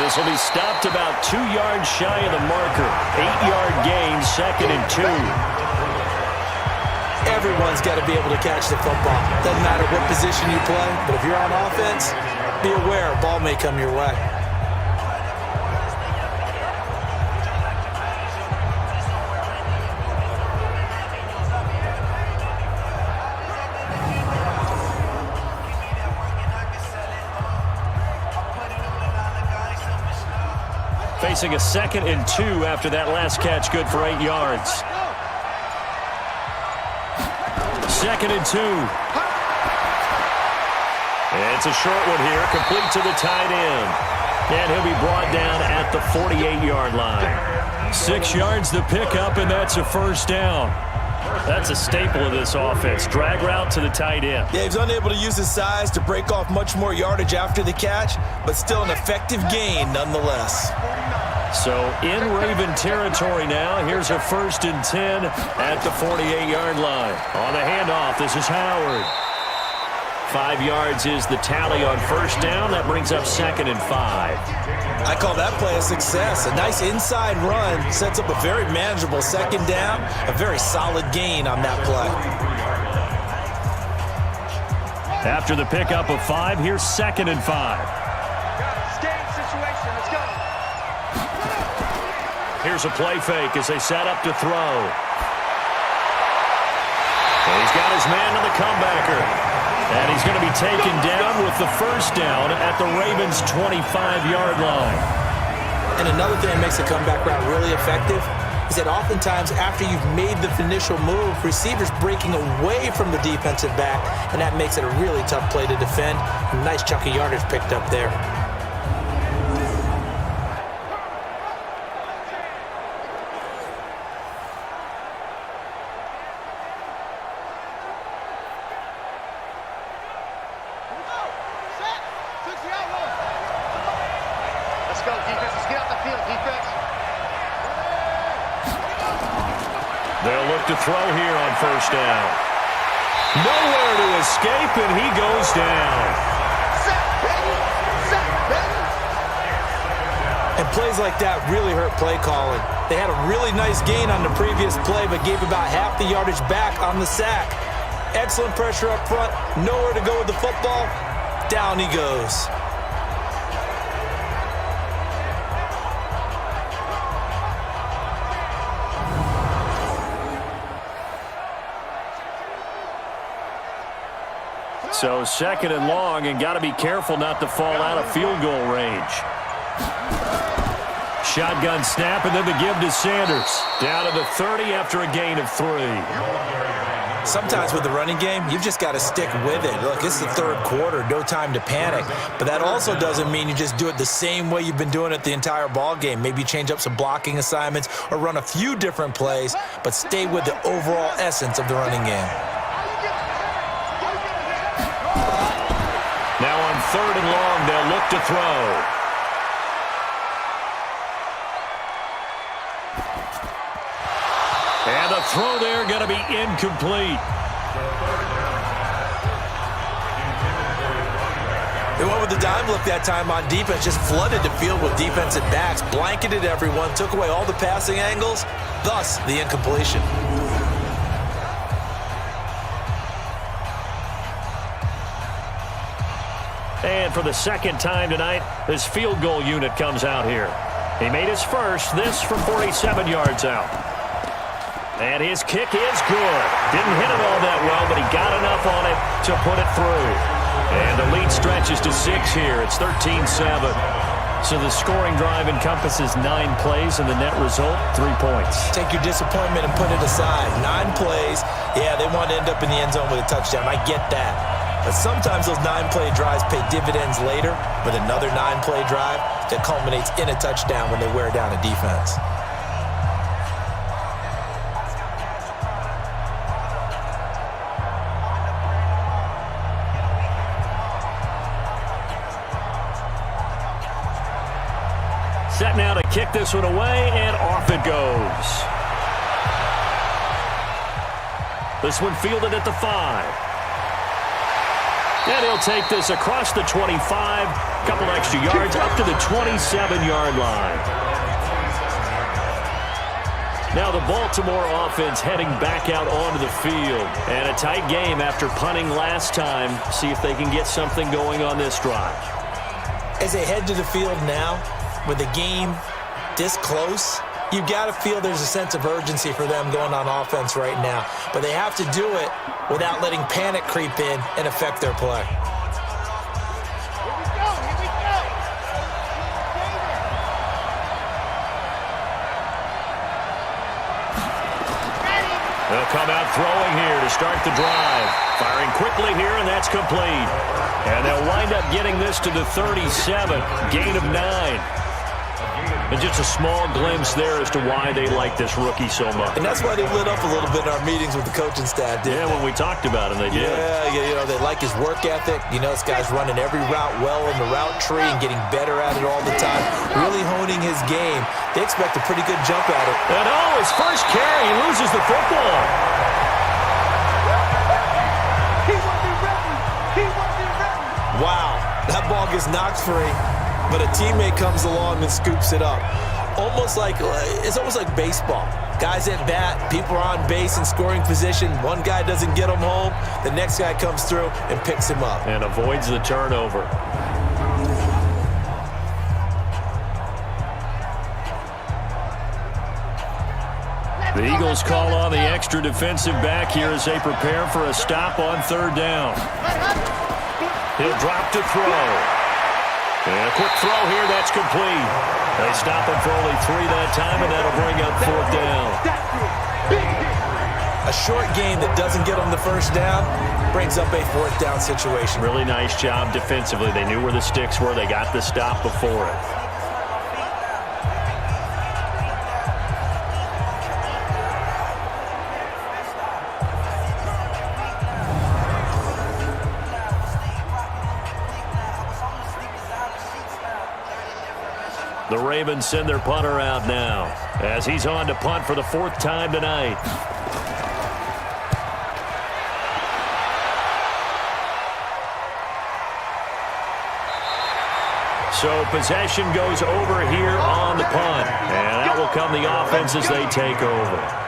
This will be stopped about 2 yards shy of the marker. 8-yard gain, 2nd and 2. Everyone's got to be able to catch the football. Doesn't matter what position you play, but if you're on offense, be aware a ball may come your way. Facing a 2nd and 2 after that last catch, good for 8 yards. 2nd and 2. It's a short one here, complete to the tight end. And he'll be brought down at the 48-yard line. 6 yards to pick up, and that's a 1st down. That's a staple of this offense. Drag route to the tight end. Yeah, he's unable to use his size to break off much more yardage after the catch, but still an effective gain nonetheless. So in Raven territory now. Here's a 1st and 10 at the 48-yard line. On the handoff, this is Howard. 5 yards is the tally on first down. That brings up 2nd and 5. I call that play a success. A nice inside run sets up a very manageable 2nd down. A very solid gain on that play. After the pickup of 5, here's 2nd and 5. Game situation. Let's go. Here's a play fake as they set up to throw. And he's got his man to the comebacker. And he's going to be taken down with the first down at the Ravens' 25-yard line. And another thing that makes the comeback route really effective is that oftentimes after you've made the initial move, receivers breaking away from the defensive back, and that makes it a really tough play to defend. A nice chunk of yardage picked up there. Let's go, defense. Let's get out the field, defense. They'll look to throw here on first down. Nowhere to escape, and he goes down. Set, baby. Set, baby. And plays like that really hurt play calling. They had a really nice gain on the previous play, but gave about half the yardage back on the sack. Excellent pressure up front. Nowhere to go with the football. Down he goes. So 2nd and long, and got to be careful not to fall out of field goal range. Shotgun snap, and then the give to Sanders. Down to the 30 after a gain of 3. Sometimes with the running game, you've just got to stick with it. Look, it's the 3rd quarter, no time to panic. But that also doesn't mean you just do it the same way you've been doing it the entire ball game. Maybe change up some blocking assignments or run a few different plays, but stay with the overall essence of the running game. Now on 3rd and long, they'll look to throw. And the throw there going to be incomplete. They went with the dime look that time on defense, just flooded the field with defensive backs, blanketed everyone, took away all the passing angles, thus the incompletion. And for the 2nd time tonight, this field goal unit comes out here. He made his first, this from 47 yards out. And his kick is good. Didn't hit it all that well, but he got enough on it to put it through. And the lead stretches to 6 here. It's 13-7. So the scoring drive encompasses 9 plays, and the net result, 3 points. Take your disappointment and put it aside. 9 plays. Yeah, they want to end up in the end zone with a touchdown. I get that. But sometimes those 9-play drives pay dividends later with another 9-play drive that culminates in a touchdown when they wear down a defense. Set now to kick this one away, and off it goes. This one fielded at the 5. And he'll take this across the 25, couple extra yards, up to the 27-yard line. Now the Baltimore offense heading back out onto the field. And a tight game after punting last time. See if they can get something going on this drive. As they head to the field now, with the game this close, you've got to feel there's a sense of urgency for them going on offense right now. But they have to do it without letting panic creep in and affect their play. Here we go. Here we go. They'll come out throwing here to start the drive. Firing quickly here, and that's complete. And they'll wind up getting this to the 37, gain of 9. And just a small glimpse there as to why they like this rookie so much. And that's why they lit up a little bit in our meetings with the coaching staff, didn't Yeah, when we talked about him, they did. Yeah, you know, they like his work ethic. You know, this guy's running every route well in the route tree and getting better at it all the time, really honing his game. They expect a pretty good jump at it. And oh, his first carry, he loses the football. He will be ready. He will That ball gets knocked free, but a teammate comes along and scoops it up. It's almost like baseball. Guys at bat, people are on base in scoring position. One guy doesn't get him home. The next guy comes through and picks him up. And avoids the turnover. The Eagles call on the extra defensive back here as they prepare for a stop on third down. He'll drop to throw. And a quick throw here, that's complete. They stop him for only 3 that time, and that'll bring up fourth down. A short gain that doesn't get on the first down brings up a fourth down situation. Really nice job defensively. They knew where the sticks were. They got the stop before it. The Ravens send their punter out now as he's on to punt for the 4th time tonight. So possession goes over here on the punt, and out will come the offense as they take over.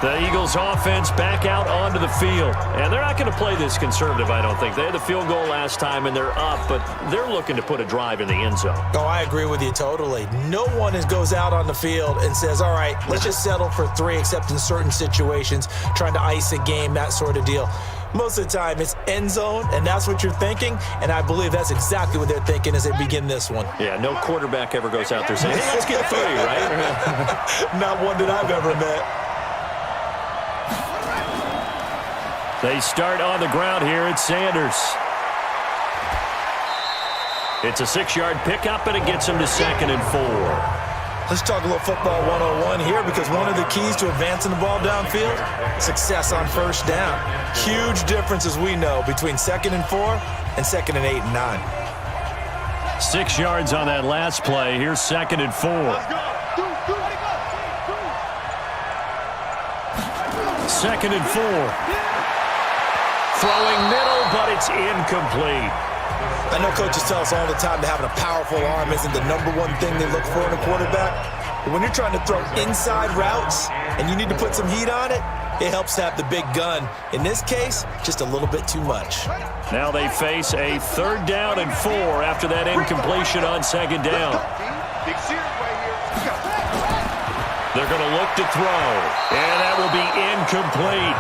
The Eagles offense back out onto the field. And they're not going to play this conservative, I don't think. They had the field goal last time, and they're up, but they're looking to put a drive in the end zone. Oh, I agree with you totally. No one goes out on the field and says, all right, let's just settle for 3, except in certain situations, trying to ice a game, that sort of deal. Most of the time, it's end zone, and that's what you're thinking, and I believe that's exactly what they're thinking as they begin this one. Yeah, no quarterback ever goes out there saying, hey, let's get 3, right? Not one that I've ever met. They start on the ground here at Sanders. It's a 6-yard pickup, and it gets him to 2nd and 4. Let's talk a little football 101 here, because one of the keys to advancing the ball downfield, success on first down. Huge difference, as we know, between 2nd and 4 and 2nd and 8 and 9. 6 yards on that last play. Here's 2nd and 4. 2nd and 4. Throwing middle, but it's incomplete. I know coaches tell us all the time that having a powerful arm isn't the number one thing they look for in a quarterback. But when you're trying to throw inside routes and you need to put some heat on it, it helps to have the big gun. In this case, just a little bit too much. Now they face a 3rd down and 4 after that incompletion on 2nd down. They're going to look to throw, and that will be incomplete.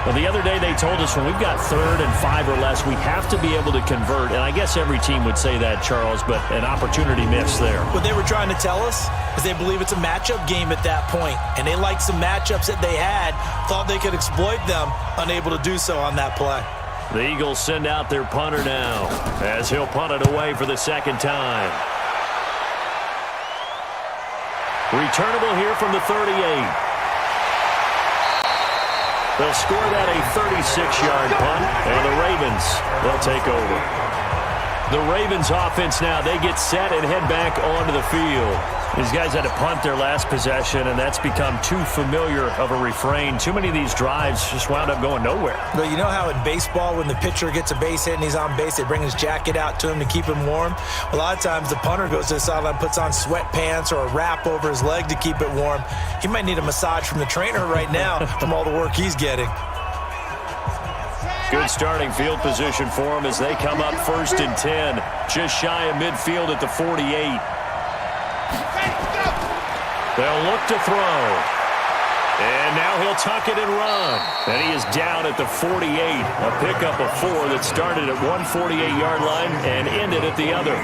Well, the other day they told us when we've got 3rd and 5 or less, we have to be able to convert. And I guess every team would say that, Charles, but an opportunity missed there. What they were trying to tell us is they believe it's a matchup game at that point. And they liked some matchups that they had, thought they could exploit them, unable to do so on that play. The Eagles send out their punter now as he'll punt it away for the 2nd time. Returnable here from the 38. They'll score that a 36-yard punt, and the Ravens will take over. The Ravens offense now, they get set and head back onto the field. These guys had to punt their last possession, and that's become too familiar of a refrain. Too many of these drives just wound up going nowhere. But you know how in baseball, when the pitcher gets a base hit and he's on base, they bring his jacket out to him to keep him warm? A lot of times the punter goes to the sideline, puts on sweatpants or a wrap over his leg to keep it warm. He might need a massage from the trainer right now from all the work he's getting. Good starting field position for him as they come up 1st and 10. Just shy of midfield at the 48. They'll look to throw. And now he'll tuck it and run. And he is down at the 48. A pickup of 4 that started at one 48-yard line and ended at the other.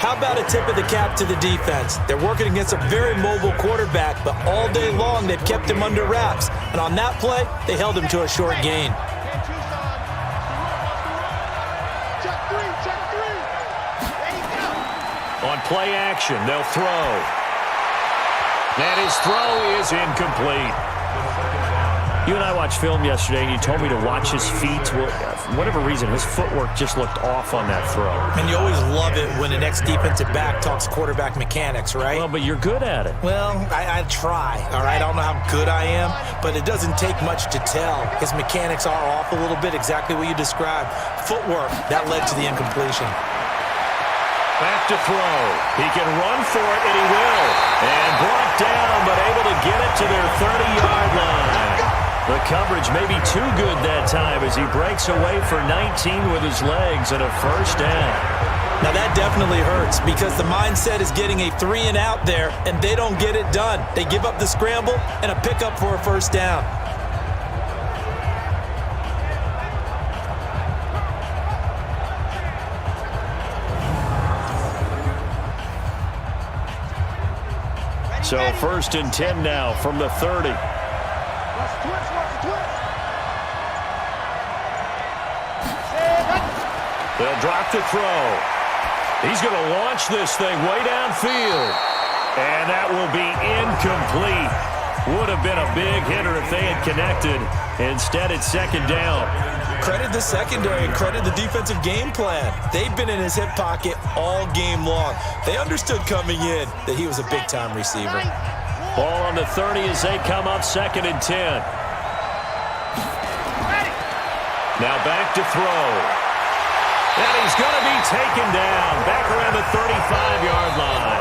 How about a tip of the cap to the defense? They're working against a very mobile quarterback, but all day long they've kept him under wraps. And on that play, they held him to a short gain. On play action, they'll throw. And his throw is incomplete. You and I watched film yesterday, and you told me to watch his feet. Well, for whatever reason, his footwork just looked off on that throw. And you always love it when the next defensive back talks quarterback mechanics, right? Well, but you're good at it. Well, I try, all right? I don't know how good I am, but it doesn't take much to tell. His mechanics are off a little bit, exactly what you described. Footwork, that led to the incompletion. Back to throw. He can run for it, and he will. And brought down, but able to get it to their 30-yard line. The coverage may be too good that time as he breaks away for 19 with his legs and a first down. Now that definitely hurts because the mindset is getting a 3-and-out there, and they don't get it done. They give up the scramble and a pickup for a first down. So 1st and 10 now from the 30. They'll drop the throw. He's going to launch this thing way downfield. And that will be incomplete. Would have been a big hitter if they had connected. Instead, it's 2nd down. Credit the secondary and credit the defensive game plan. They've been in his hip pocket all game long. They understood coming in that he was a big-time receiver. Ball on the 30 as they come up 2nd and 10. Now back to throw. And he's going to be taken down back around the 35-yard line.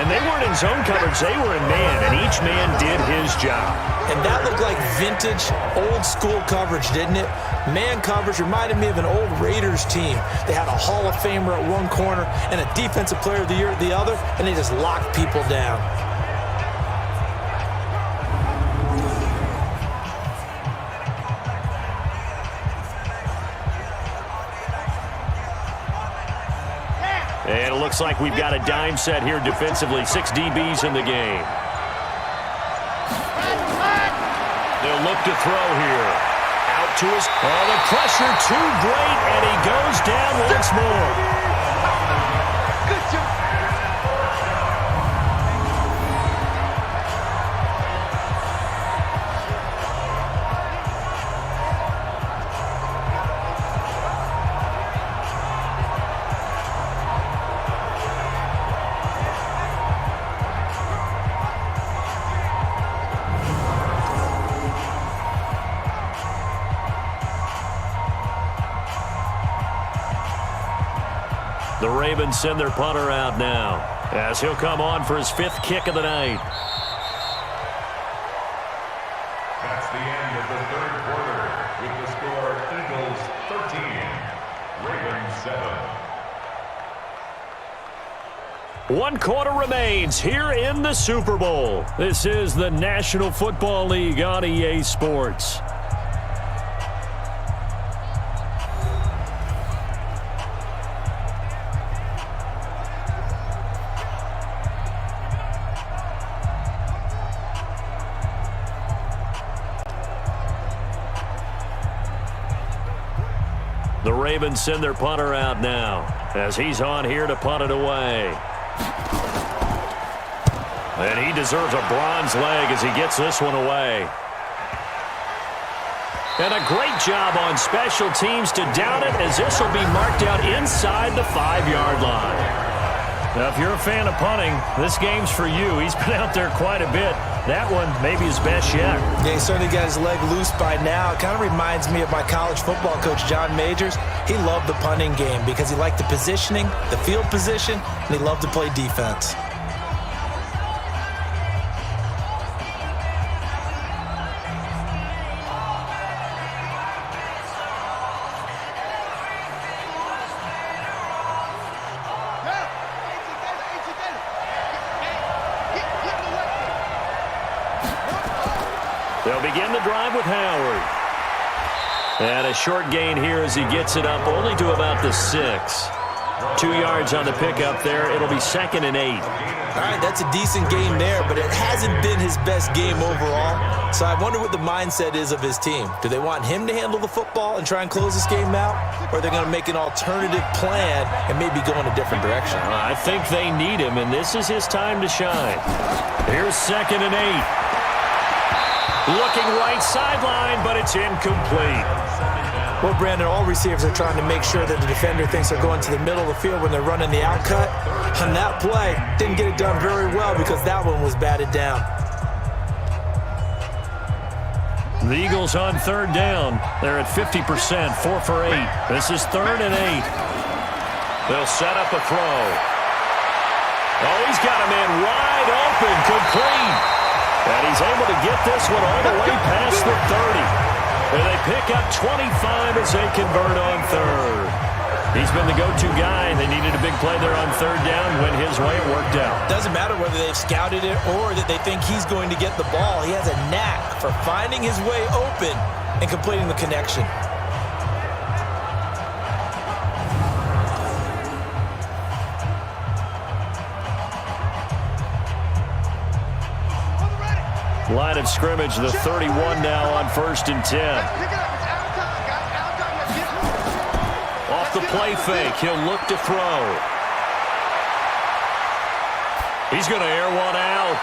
And they weren't in zone coverage. They were in man, and each man did his job. And that looked like vintage, old-school coverage, didn't it? Man coverage reminded me of an old Raiders team. They had a Hall of Famer at one corner and a Defensive Player of the Year at the other, and they just locked people down. And it looks like we've got a dime set here defensively. 6 DBs in the game. They'll look to throw here. Out to his... Oh, the pressure too great, and he goes down once more. Good job. The Ravens send their punter out now as he'll come on for his 5th kick of the night. That's the end of the 3rd quarter with the score Eagles 13, Ravens 7. 1 quarter remains here in the Super Bowl. This is the National Football League on EA Sports. The Ravens send their punter out now as he's on here to punt it away. And he deserves a bronze leg as he gets this one away. And a great job on special teams to down it as this will be marked out inside the 5-yard line. Now, if you're a fan of punting, this game's for you. He's been out there quite a bit. That one maybe his best yet. Yeah, he certainly got his leg loose by now. It kind of reminds me of my college football coach, John Majors. He loved the punting game because he liked the positioning, the field position, and he loved to play defense. They'll begin the drive with Howard. And a short gain here as he gets it up only to about the 6. 2 yards on the pickup there. It'll be 2nd and 8. All right, that's a decent game there, but it hasn't been his best game overall. So I wonder what the mindset is of his team. Do they want him to handle the football and try and close this game out? Or are they going to make an alternative plan and maybe go in a different direction? I think they need him, and this is his time to shine. Here's 2nd and 8. Looking right sideline, but it's incomplete. Well, Brandon, all receivers are trying to make sure that the defender thinks they're going to the middle of the field when they're running the out cut. On that play, didn't get it done very well because that one was batted down. The Eagles on third down. They're at 50%, 4 for 8. This is 3rd and 8. They'll set up a throw. Oh, he's got a man wide open, complete. And he's able to get this one all the way past the 30. And they pick up 25 as they convert on third. He's been the go-to guy. They needed a big play there on third down. Went his way, it worked out. Doesn't matter whether they've scouted it or that they think he's going to get the ball. He has a knack for finding his way open and completing the connection. Line of scrimmage, the 31 now on 1st and 10. Pick it up. It's out of time, guys. Out of time. Let's get it. Off the play fake, he'll look to throw. He's going to air one out.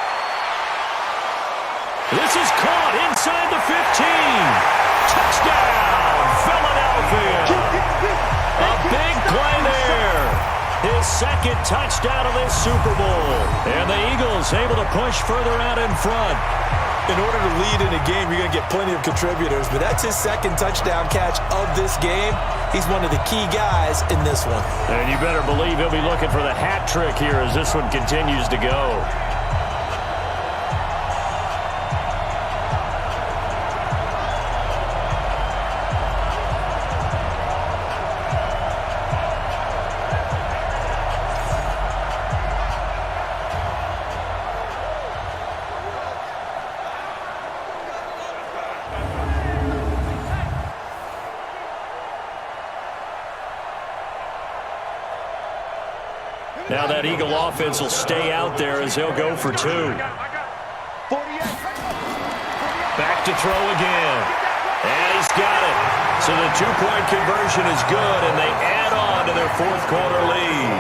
This is caught inside the 15. Touchdown, Philadelphia. A big play there. His 2nd touchdown of this Super Bowl. And the Eagles able to push further out in front. In order to lead in a game, you're going to get plenty of contributors, but that's his 2nd touchdown catch of this game. He's one of the key guys in this one. And you better believe he'll be looking for the hat trick here as this one continues to go. Now that Eagle offense will stay out there as they'll go for 2. Back to throw again. And he's got it. So the 2-point conversion is good, and they add on to their 4th quarter lead.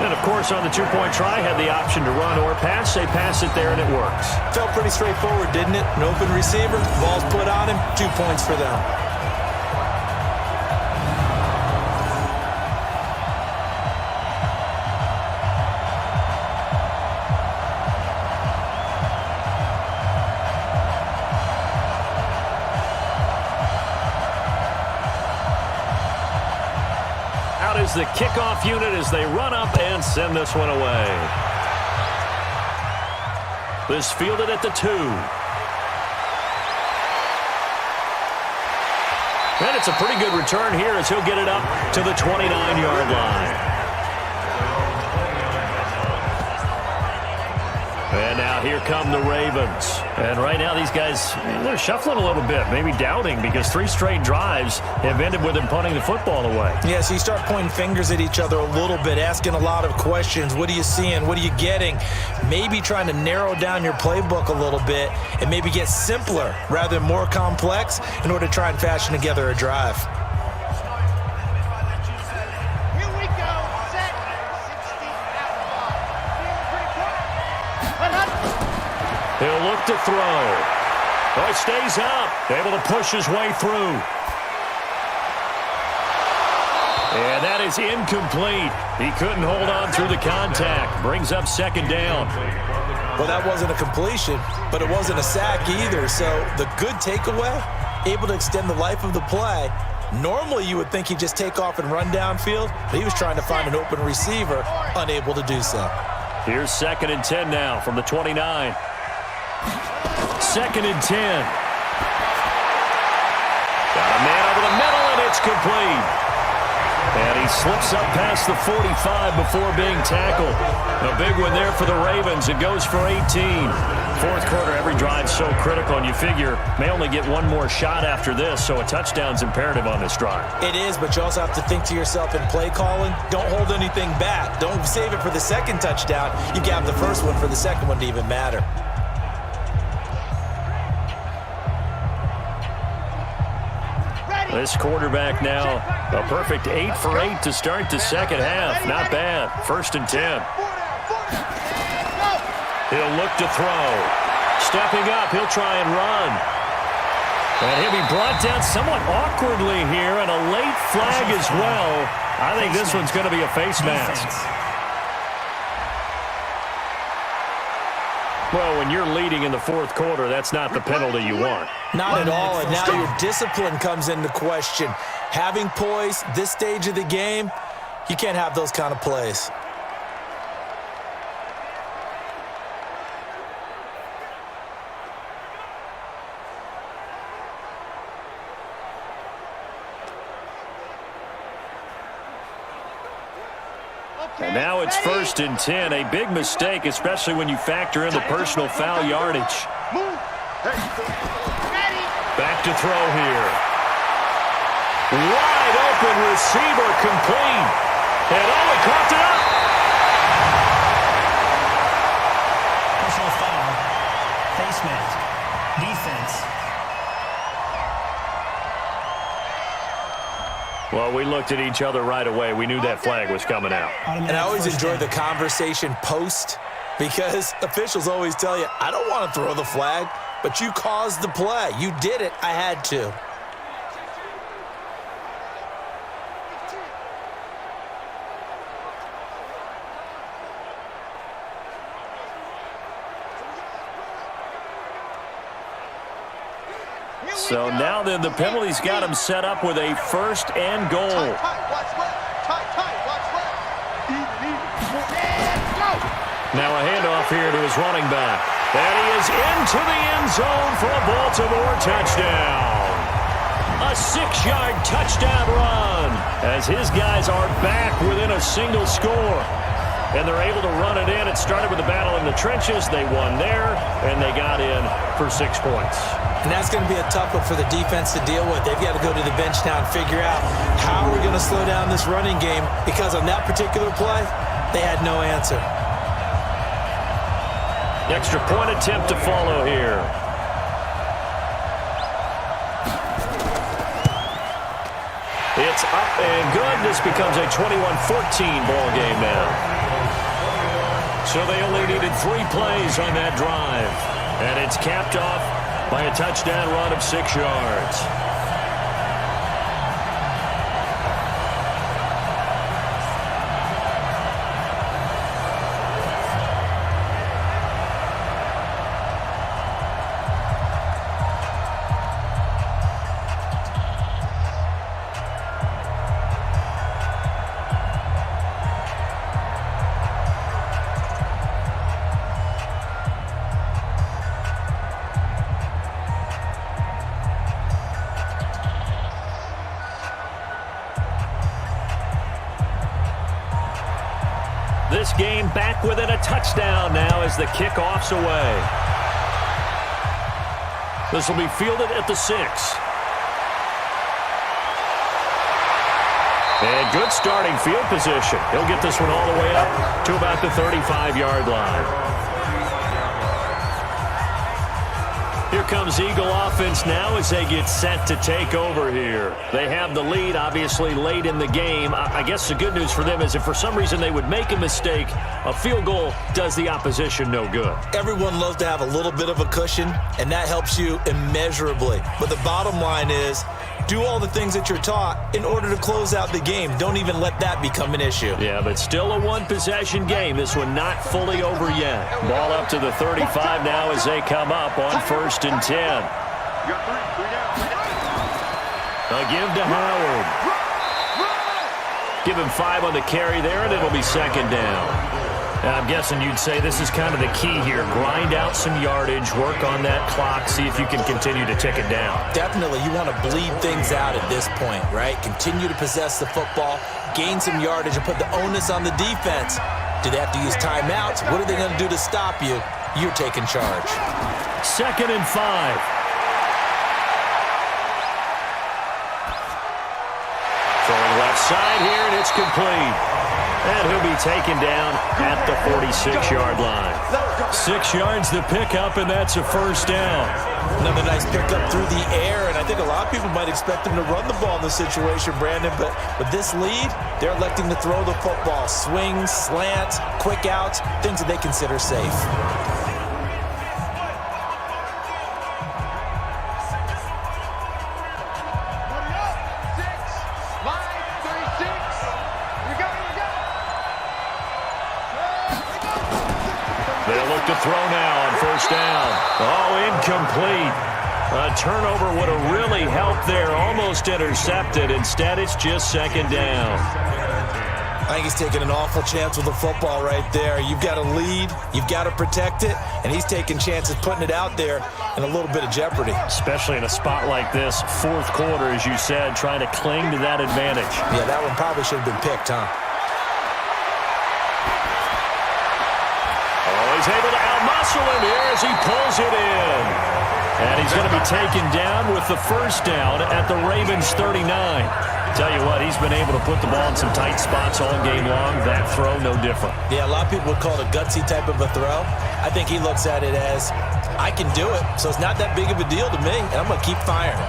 And, of course, on the 2-point try, had the option to run or pass. They pass it there, and it works. Felt pretty straightforward, didn't it? An open receiver, ball's put on him, 2 points for them. Is the kickoff unit as they run up and send this one away. This fielded at the 2. And it's a pretty good return here as he'll get it up to the 29-yard line. And now here come the Ravens. And right now these guys, they're shuffling a little bit, maybe doubting because 3 straight drives have ended with them punting the football away. Yeah, so you start pointing fingers at each other a little bit, asking a lot of questions. What are you seeing? What are you getting? Maybe trying to narrow down your playbook a little bit and maybe get simpler rather than more complex in order to try and fashion together a drive. Here we go. Set. 60 out. He'll look to throw. Oh, it stays up. Able to push his way through. And that is incomplete. He couldn't hold on through the contact. Brings up 2nd down. Well, that wasn't a completion, but it wasn't a sack either. So the good takeaway, able to extend the life of the play. Normally, you would think he'd just take off and run downfield, but he was trying to find an open receiver, unable to do so. Here's 2nd and 10 now from the 29. 2nd and 10. Got a man over the middle, and it's complete. And he slips up past the 45 before being tackled. A big one there for the Ravens. It goes for 18. 4th quarter, every drive's so critical, and you figure may only get one more shot after this, so a touchdown's imperative on this drive. It is, but you also have to think to yourself in play calling, don't hold anything back. Don't save it for the 2nd touchdown. You got the 1st one for the 2nd one to even matter. This quarterback now, a perfect 8 for 8 to start the 2nd half. Not bad. 1st and 10. He'll look to throw. Stepping up, he'll try and run. And he'll be brought down somewhat awkwardly here, and a late flag as well. I think this one's going to be a face mask. Well, when you're leading in the fourth quarter, that's not the penalty you want. Not at all, and now your discipline comes into question. Having poise this stage of the game, you can't have those kind of plays. And now it's 1st and 10. A big mistake, especially when you factor in the personal foul yardage. Back to throw here. Wide open receiver complete. And he caught it up. Personal foul. Face mask. Defense. Well, we looked at each other right away. We knew that flag was coming out. And I always enjoy the conversation post because officials always tell you, I don't want to throw the flag, but you caused the play. You did it. I had to. So now then, the penalty's got him set up with a 1st and goal. Now a handoff here to his running back. And he is into the end zone for a Baltimore touchdown. A 6-yard touchdown run as his guys are back within a single score. And they're able to run it in. It started with a battle in the trenches. They won there, and they got in for 6 points. And that's going to be a tough one for the defense to deal with. They've got to go to the bench now and figure out how we're going to slow down this running game because on that particular play, they had no answer. Extra point attempt to follow here. It's up and good. This becomes a 21-14 ball game now. So they only needed 3 plays on that drive. And it's capped off by a touchdown run of 6 yards. This game back within a touchdown now as the kickoff's away. This will be fielded at the 6. And good starting field position. He'll get this one all the way up to about the 35-yard line. Here comes Eagle offense now as they get set to take over here. They have the lead, obviously, late in the game. I guess the good news for them is if for some reason they would make a mistake, a field goal does the opposition no good. Everyone loves to have a little bit of a cushion, and that helps you immeasurably. But the bottom line is, do all the things that you're taught in order to close out the game. Don't even let that become an issue. Yeah, but still a one-possession game. This one not fully over yet. Ball up to the 35 now as they come up on 1st and 10. A give to Howard. Give him 5 on the carry there, and it'll be 2nd down. Now, I'm guessing you'd say this is kind of the key here. Grind out some yardage, work on that clock, see if you can continue to tick it down. Definitely, you want to bleed things out at this point, right? Continue to possess the football, gain some yardage, and put the onus on the defense. Do they have to use timeouts? What are they going to do to stop you? You're taking charge. 2nd and 5. Throwing left side here, and it's complete. And he'll be taken down at the 46-yard line. 6 yards the pickup, and that's a 1st down. Another nice pickup through the air, and I think a lot of people might expect him to run the ball in this situation, Brandon, but with this lead, they're electing to throw the football. Swings, slants, quick outs, things that they consider safe. look to throw now on first down. Oh, incomplete. A turnover would have really helped there. Almost intercepted. Instead, it's just second down. I think he's taking an awful chance with the football right there. You've got to lead, you've got to protect it, and he's taking chances putting it out there in a little bit of jeopardy. Especially in a spot like this, fourth quarter, as you said, trying to cling to that advantage. Yeah, that one probably should have been picked, huh? Oh, he's able to out-muscle him here as he pulls it in. And he's going to be taken down with the first down at the Ravens 39. Tell you what, he's been able to put the ball in some tight spots all game long. That throw, no different. Yeah, a lot of people would call it a gutsy type of a throw. I think he looks at it as, I can do it, so it's not that big of a deal to me, and I'm going to keep firing.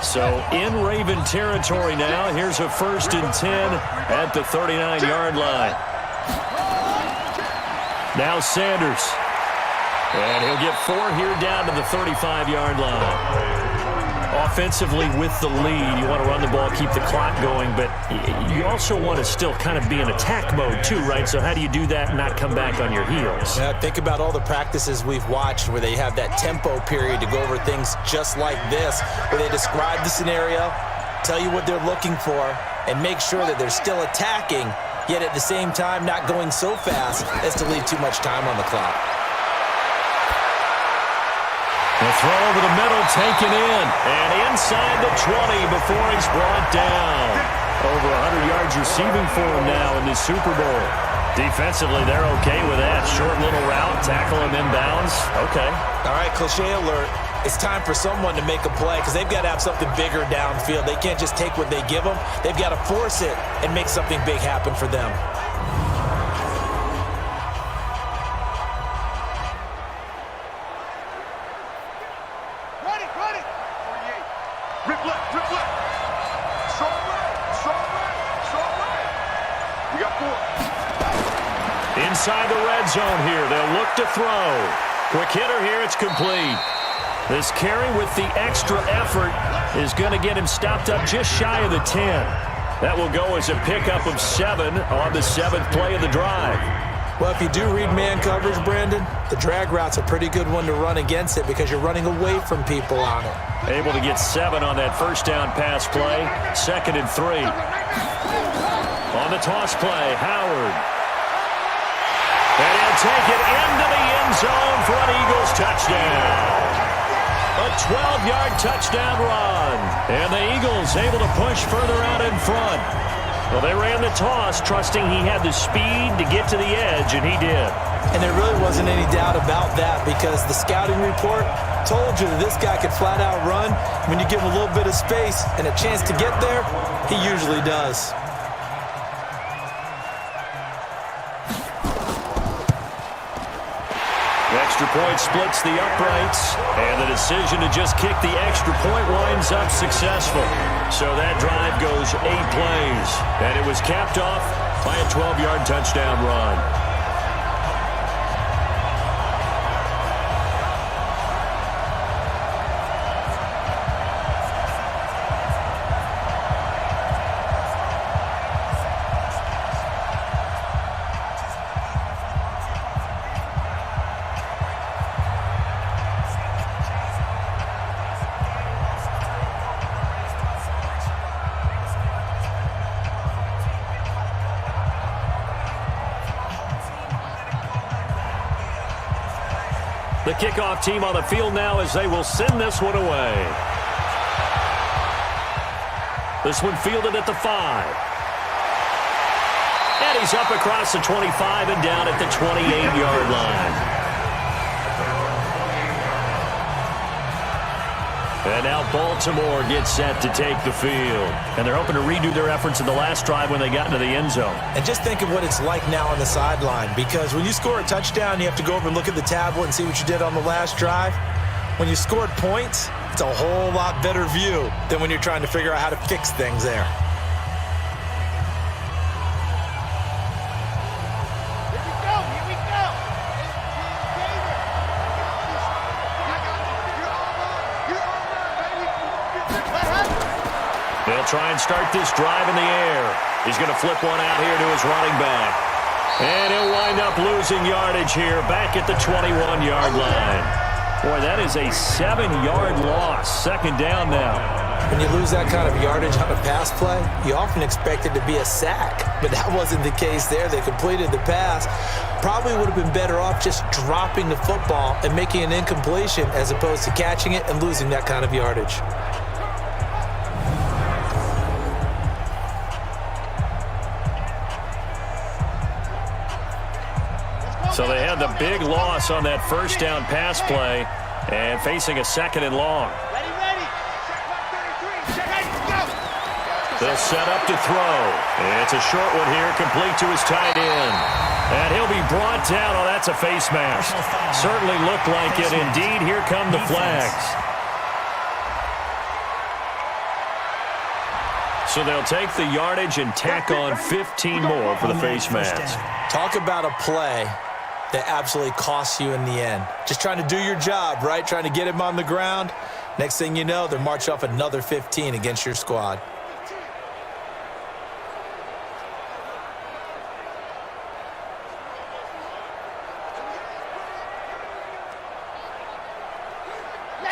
So in Raven territory now. Here's a 1st and 10 at the 39-yard line. Now Sanders. And he'll get 4 here down to the 35-yard line. Offensively with the lead, you want to run the ball, keep the clock going, but you also want to still kind of be in attack mode too, right? So how do you do that and not come back on your heels? Yeah, think about all the practices we've watched where they have that tempo period to go over things just like this, where they describe the scenario, tell you what they're looking for, and make sure that they're still attacking, yet at the same time not going so fast as to leave too much time on the clock. The throw over the middle, taken in, and inside the 20 before he's brought down. Over 100 yards receiving for him now in this Super Bowl. Defensively, they're okay with that. Short little route, tackle him inbounds. Okay. All right, cliche alert. It's time for someone to make a play because they've got to have something bigger downfield. They can't just take what they give them. They've got to force it and make something big happen for them. Inside the red zone here. They'll look to throw. Quick hitter here. It's complete. This carry with the extra effort is going to get him stopped up just shy of the 10. That will go as a pickup of 7 on the 7th play of the drive. Well, if you do read man coverage, Brandon, the drag route's a pretty good one to run against it because you're running away from people on it. Able to get 7 on that first down pass play. 2nd and 3. On the toss play, Howard. And he'll take it into the end zone for an Eagles touchdown. A 12-yard touchdown run. And the Eagles able to push further out in front. Well, they ran the toss, trusting he had the speed to get to the edge, and he did. And there really wasn't any doubt about that because the scouting report told you that this guy could flat out run. When you give him a little bit of space and a chance to get there, he usually does. Extra point splits the uprights, and the decision to just kick the extra point winds up successful. So that drive goes 8 plays, and it was capped off by a 12-yard touchdown run. The kickoff team on the field now as they will send this one away. This one fielded at the 5. And he's up across the 25 and down at the 28-yard line. And now Baltimore gets set to take the field. And they're hoping to redo their efforts in the last drive when they got into the end zone. And just think of what it's like now on the sideline, because when you score a touchdown, you have to go over and look at the tablet and see what you did on the last drive. When you scored points, it's a whole lot better view than when you're trying to figure out how to fix things there. Here we go, here we try and start this drive in the air. He's going to flip one out here to his running back. And he'll wind up losing yardage here back at the 21-yard line. Boy, that is a 7-yard loss. Second down now. When you lose that kind of yardage on a pass play, you often expect it to be a sack. But that wasn't the case there. They completed the pass. Probably would have been better off just dropping the football and making an incompletion as opposed to catching it and losing that kind of yardage. So they had the big loss on that first down pass play and facing a second and long. Ready, ready. Check 133. Check 8. Go. They'll set up to throw. It's a short one here, complete to his tight end. And he'll be brought down. Oh, that's a face mask. Certainly looked like it. Indeed, here come the flags. So they'll take the yardage and tack on 15 more for the face mask. Talk about a play that absolutely costs you in the end. Just trying to do your job, right? Trying to get him on the ground. Next thing you know, they're march off another 15 against your squad.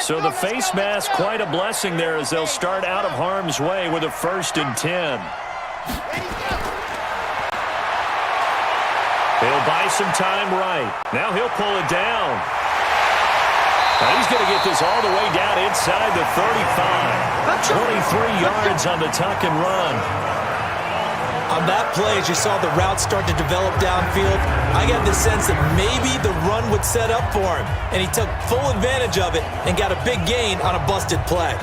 So the face mask, quite a blessing there as they'll start out of harm's way with a 1st and 10. He'll buy some time right. Now he'll pull it down. Now he's going to get this all the way down inside the 35. 23 yards on the tuck and run. On that play, as you saw the route start to develop downfield, I got the sense that maybe the run would set up for him. And he took full advantage of it and got a big gain on a busted play.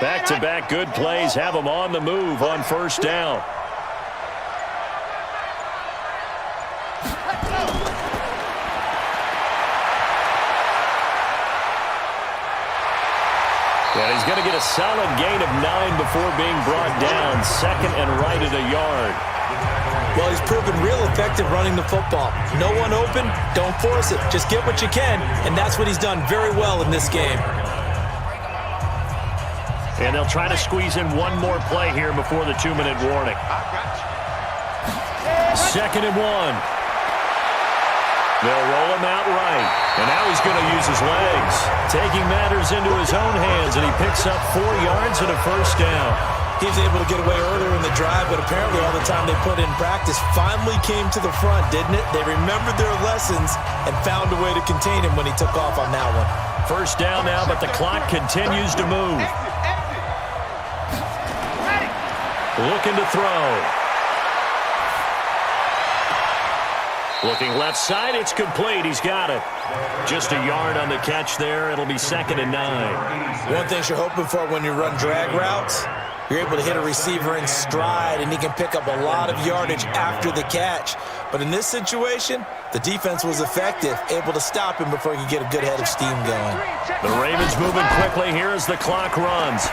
Back-to-back good plays have them on the move on first down. And he's going to get a solid gain of 9 before being brought down. Second and right at a yard. Well, he's proven real effective running the football. No one open, don't force it. Just get what you can, and that's what he's done very well in this game. And they'll try to squeeze in one more play here before the 2-minute warning. Second and 1. They'll roll him out right. And now he's going to use his legs. Taking matters into his own hands, and he picks up 4 yards and a first down. He was able to get away earlier in the drive, but apparently all the time they put in practice finally came to the front, didn't it? They remembered their lessons and found a way to contain him when he took off on that one. First down now, but the clock continues to move. Looking to throw. Looking left side, it's complete. He's got it. Just a yard on the catch there. It'll be 2nd and 9. One thing you're hoping for when you run drag routes, you're able to hit a receiver in stride, and he can pick up a lot of yardage after the catch. But in this situation, the defense was effective, able to stop him before he could get a good head of steam going. The Ravens moving quickly here as the clock runs.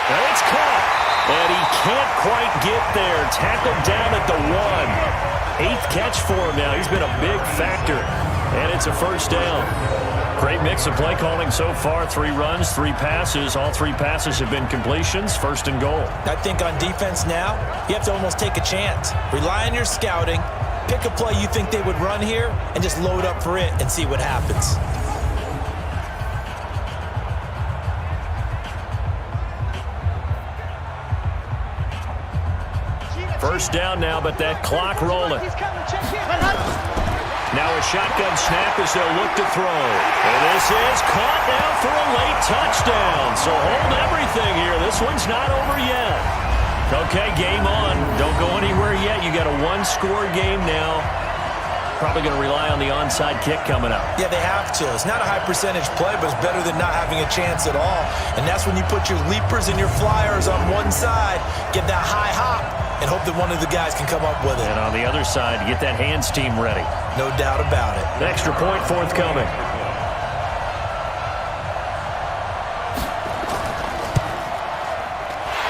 And it's caught. And he can't quite get there. Tackled down at the 1. 8th catch for him now. He's been a big factor. And it's a first down. Great mix of play calling so far. 3 runs, 3 passes. All 3 passes have been completions. 1st and goal. I think on defense now, you have to almost take a chance. Rely on your scouting. Pick a play you think they would run here and just load up for it and see what happens. First down now, but that clock rolling. Now a shotgun snap as they'll look to throw. And this is caught now for a late touchdown. So hold everything here. This one's not over yet. Okay, game on. Don't go anywhere yet. You got a 1-score game now. Probably going to rely on the onside kick coming up. Yeah, they have to. It's not a high percentage play, but it's better than not having a chance at all. And that's when you put your leapers and your flyers on one side, get that high hop, and hope that one of the guys can come up with it. And on the other side, get that hands team ready. No doubt about it. An extra point forthcoming.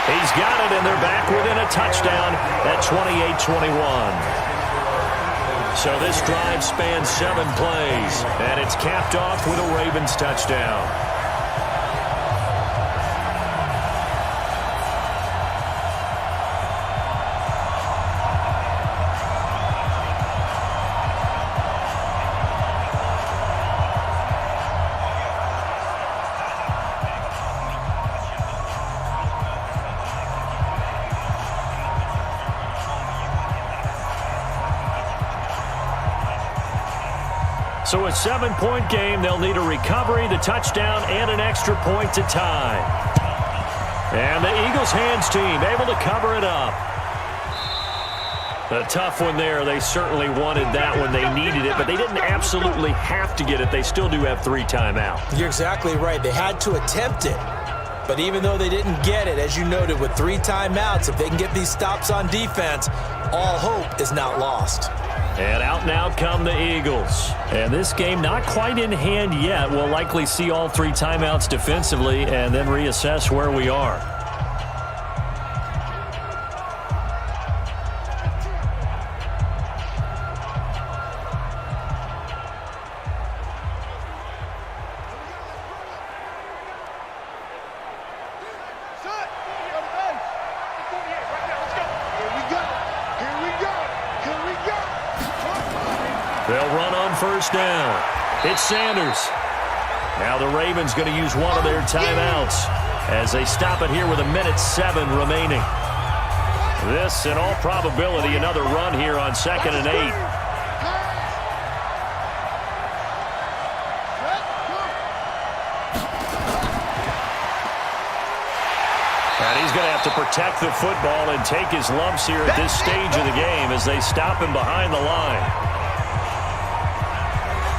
He's got it, and they're back within a touchdown at 28-21. So this drive spans 7 plays, and it's capped off with a Ravens touchdown. So a 7-point game, they'll need a recovery, the touchdown, and an extra point to tie. And the Eagles hands team able to cover it up. A tough one there. They certainly wanted that when they needed it, but they didn't absolutely have to get it. They still do have 3 timeouts. You're exactly right. They had to attempt it. But even though they didn't get it, as you noted, with 3 timeouts, if they can get these stops on defense, all hope is not lost. And out now come the Eagles. And this game not quite in hand yet. We'll likely see all 3 timeouts defensively and then reassess where we are. They'll run on first down. It's Sanders. Now the Ravens going to use one of their timeouts as they stop it here with 1:07 remaining. This, in all probability, another run here on 2nd and 8. And he's going to have to protect the football and take his lumps here at this stage of the game as they stop him behind the line.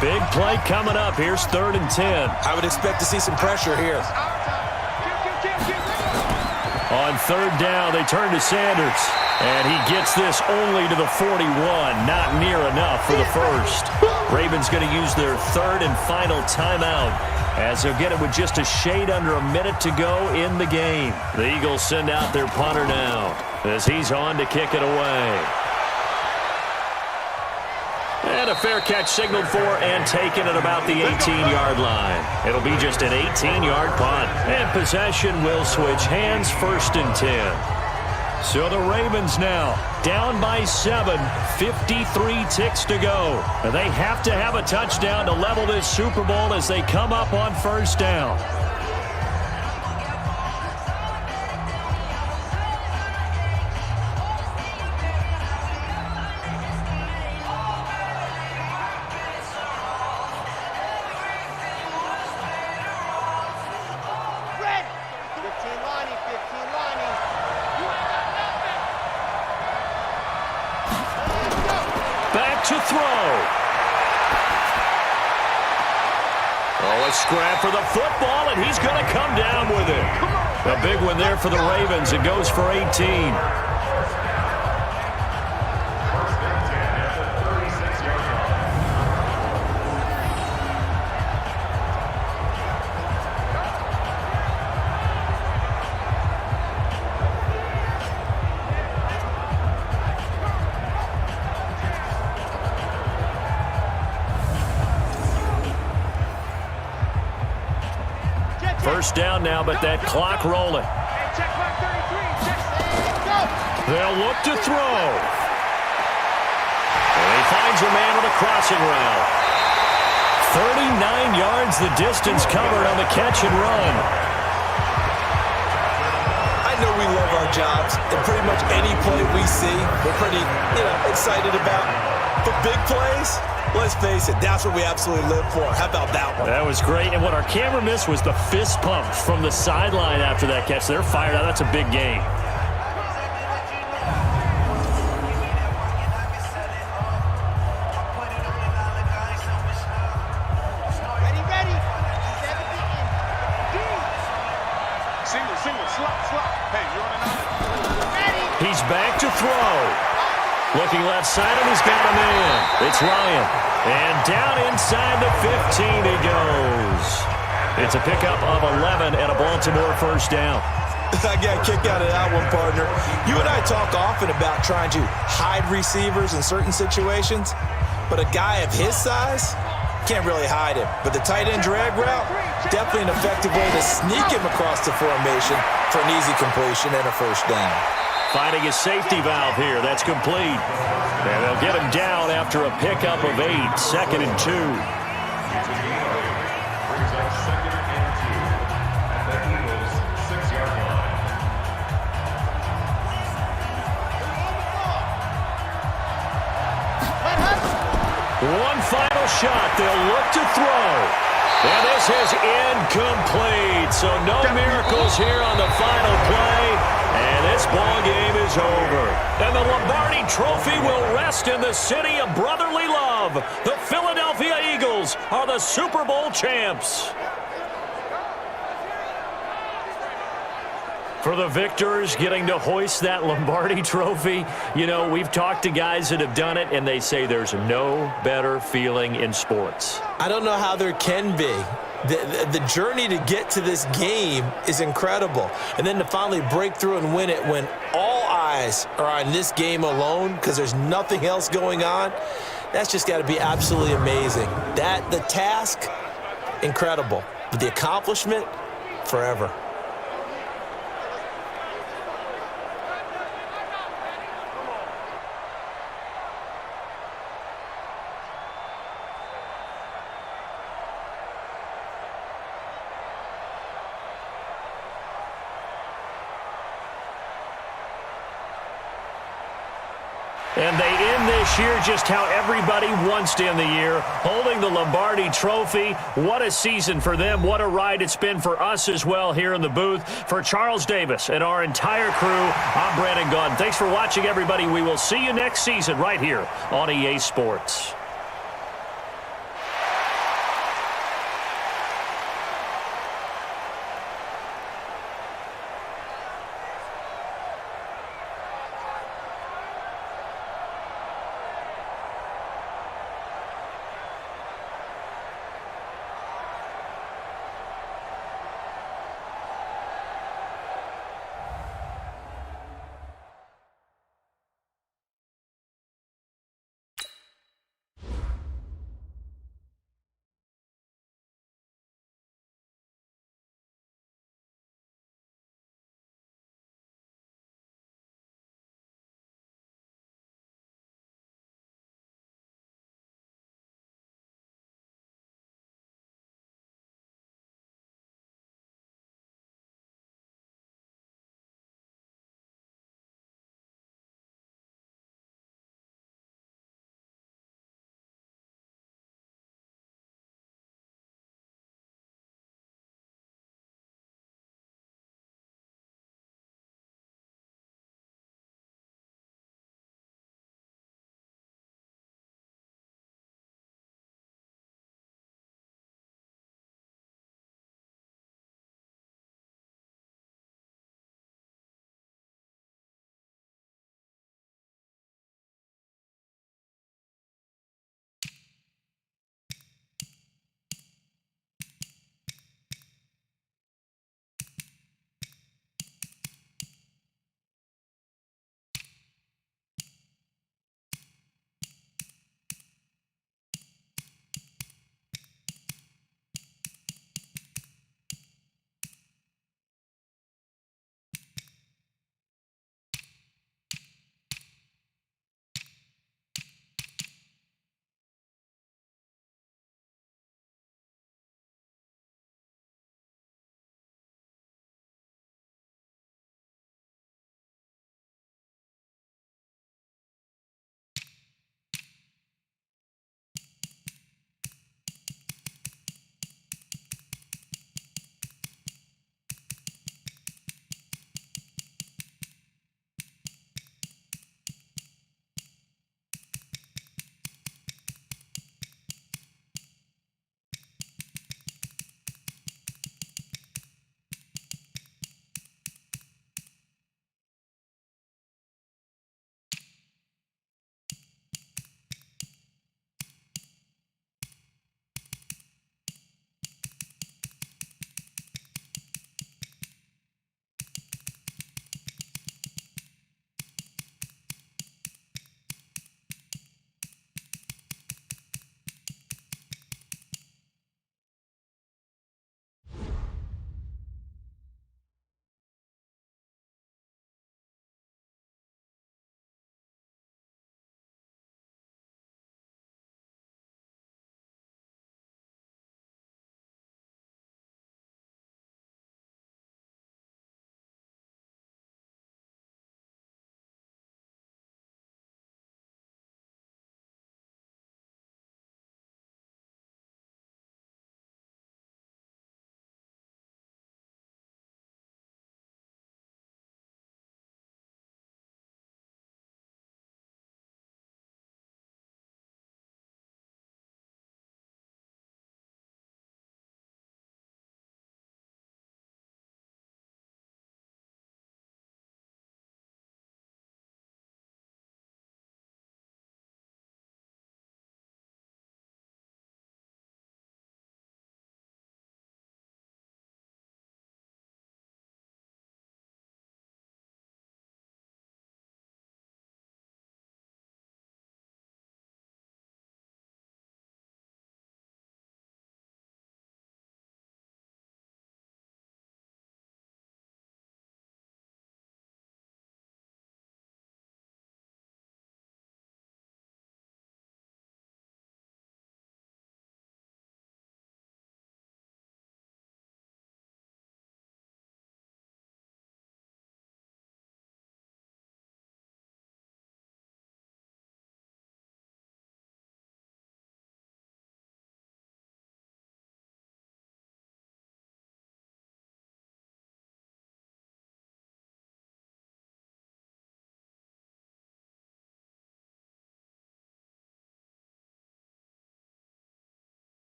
Big play coming up. Here's 3rd and 10. I would expect to see some pressure here. On 3rd down, they turn to Sanders. And he gets this only to the 41. Not near enough for the first. Ravens going to use their 3rd and final timeout as they'll get it with just a shade under a minute to go in the game. The Eagles send out their punter now as he's on to kick it away. And a fair catch signaled for and taken at about the 18-yard line. It'll be just an 18-yard punt. And possession will switch hands, 1st and 10. So the Ravens now down by 7, 53 ticks to go. They have to have a touchdown to level this Super Bowl as they come up on 1st down. To throw. Oh, a scrap for the football, and he's going to come down with it. A big one there for the Ravens. It goes for 18. First down now, but that clock rolling. They'll look to throw. And he finds a man with a crossing route. 39 yards the distance covered on the catch and run. I know we love our jobs, and pretty much any play we see, we're pretty, excited about. But big plays, let's face it, that's what we absolutely live for. How about that one? That was great. And what our camera missed was the fist pump from the sideline after that catch. They're fired out. That's a big game. Ready. Single, slot. Hey, you're on another. Ready. He's back to throw. Looking left side, and he's got a man. It's Ryan. And down inside the 15 he goes. It's a pickup of 11 and a Baltimore first down. I got a kick out of that one, partner. You and I talk often about trying to hide receivers in certain situations. but a guy of his size can't really hide him. But the tight end drag route, definitely an effective way to sneak him across the formation for an easy completion and a first down. Finding a safety valve here. That's complete. And they'll get him down after a pickup of 8. 2nd and 2. Brings up 2nd and 2 at the Eagles' 6-yard line. One final shot. They'll look to throw. And this is incomplete. So no miracles here on the final play. And this ball game is over. And the Lombardi Trophy will rest in the city of brotherly love. The Philadelphia Eagles are the Super Bowl champs. For the victors getting to hoist that Lombardi Trophy, you know, we've talked to guys that have done it, and they say there's no better feeling in sports. I don't know how there can be. The journey to get to this game is incredible. And then to finally break through and win it when all eyes are on this game alone because there's nothing else going on, that's just got to be absolutely amazing. The task, incredible. But the accomplishment, forever. And they end this year just how everybody wants to end the year, holding the Lombardi Trophy. What a season for them. What a ride it's been for us as well here in the booth. For Charles Davis and our entire crew, I'm Brandon Gaudin. Thanks for watching, everybody. We will see you next season right here on EA Sports.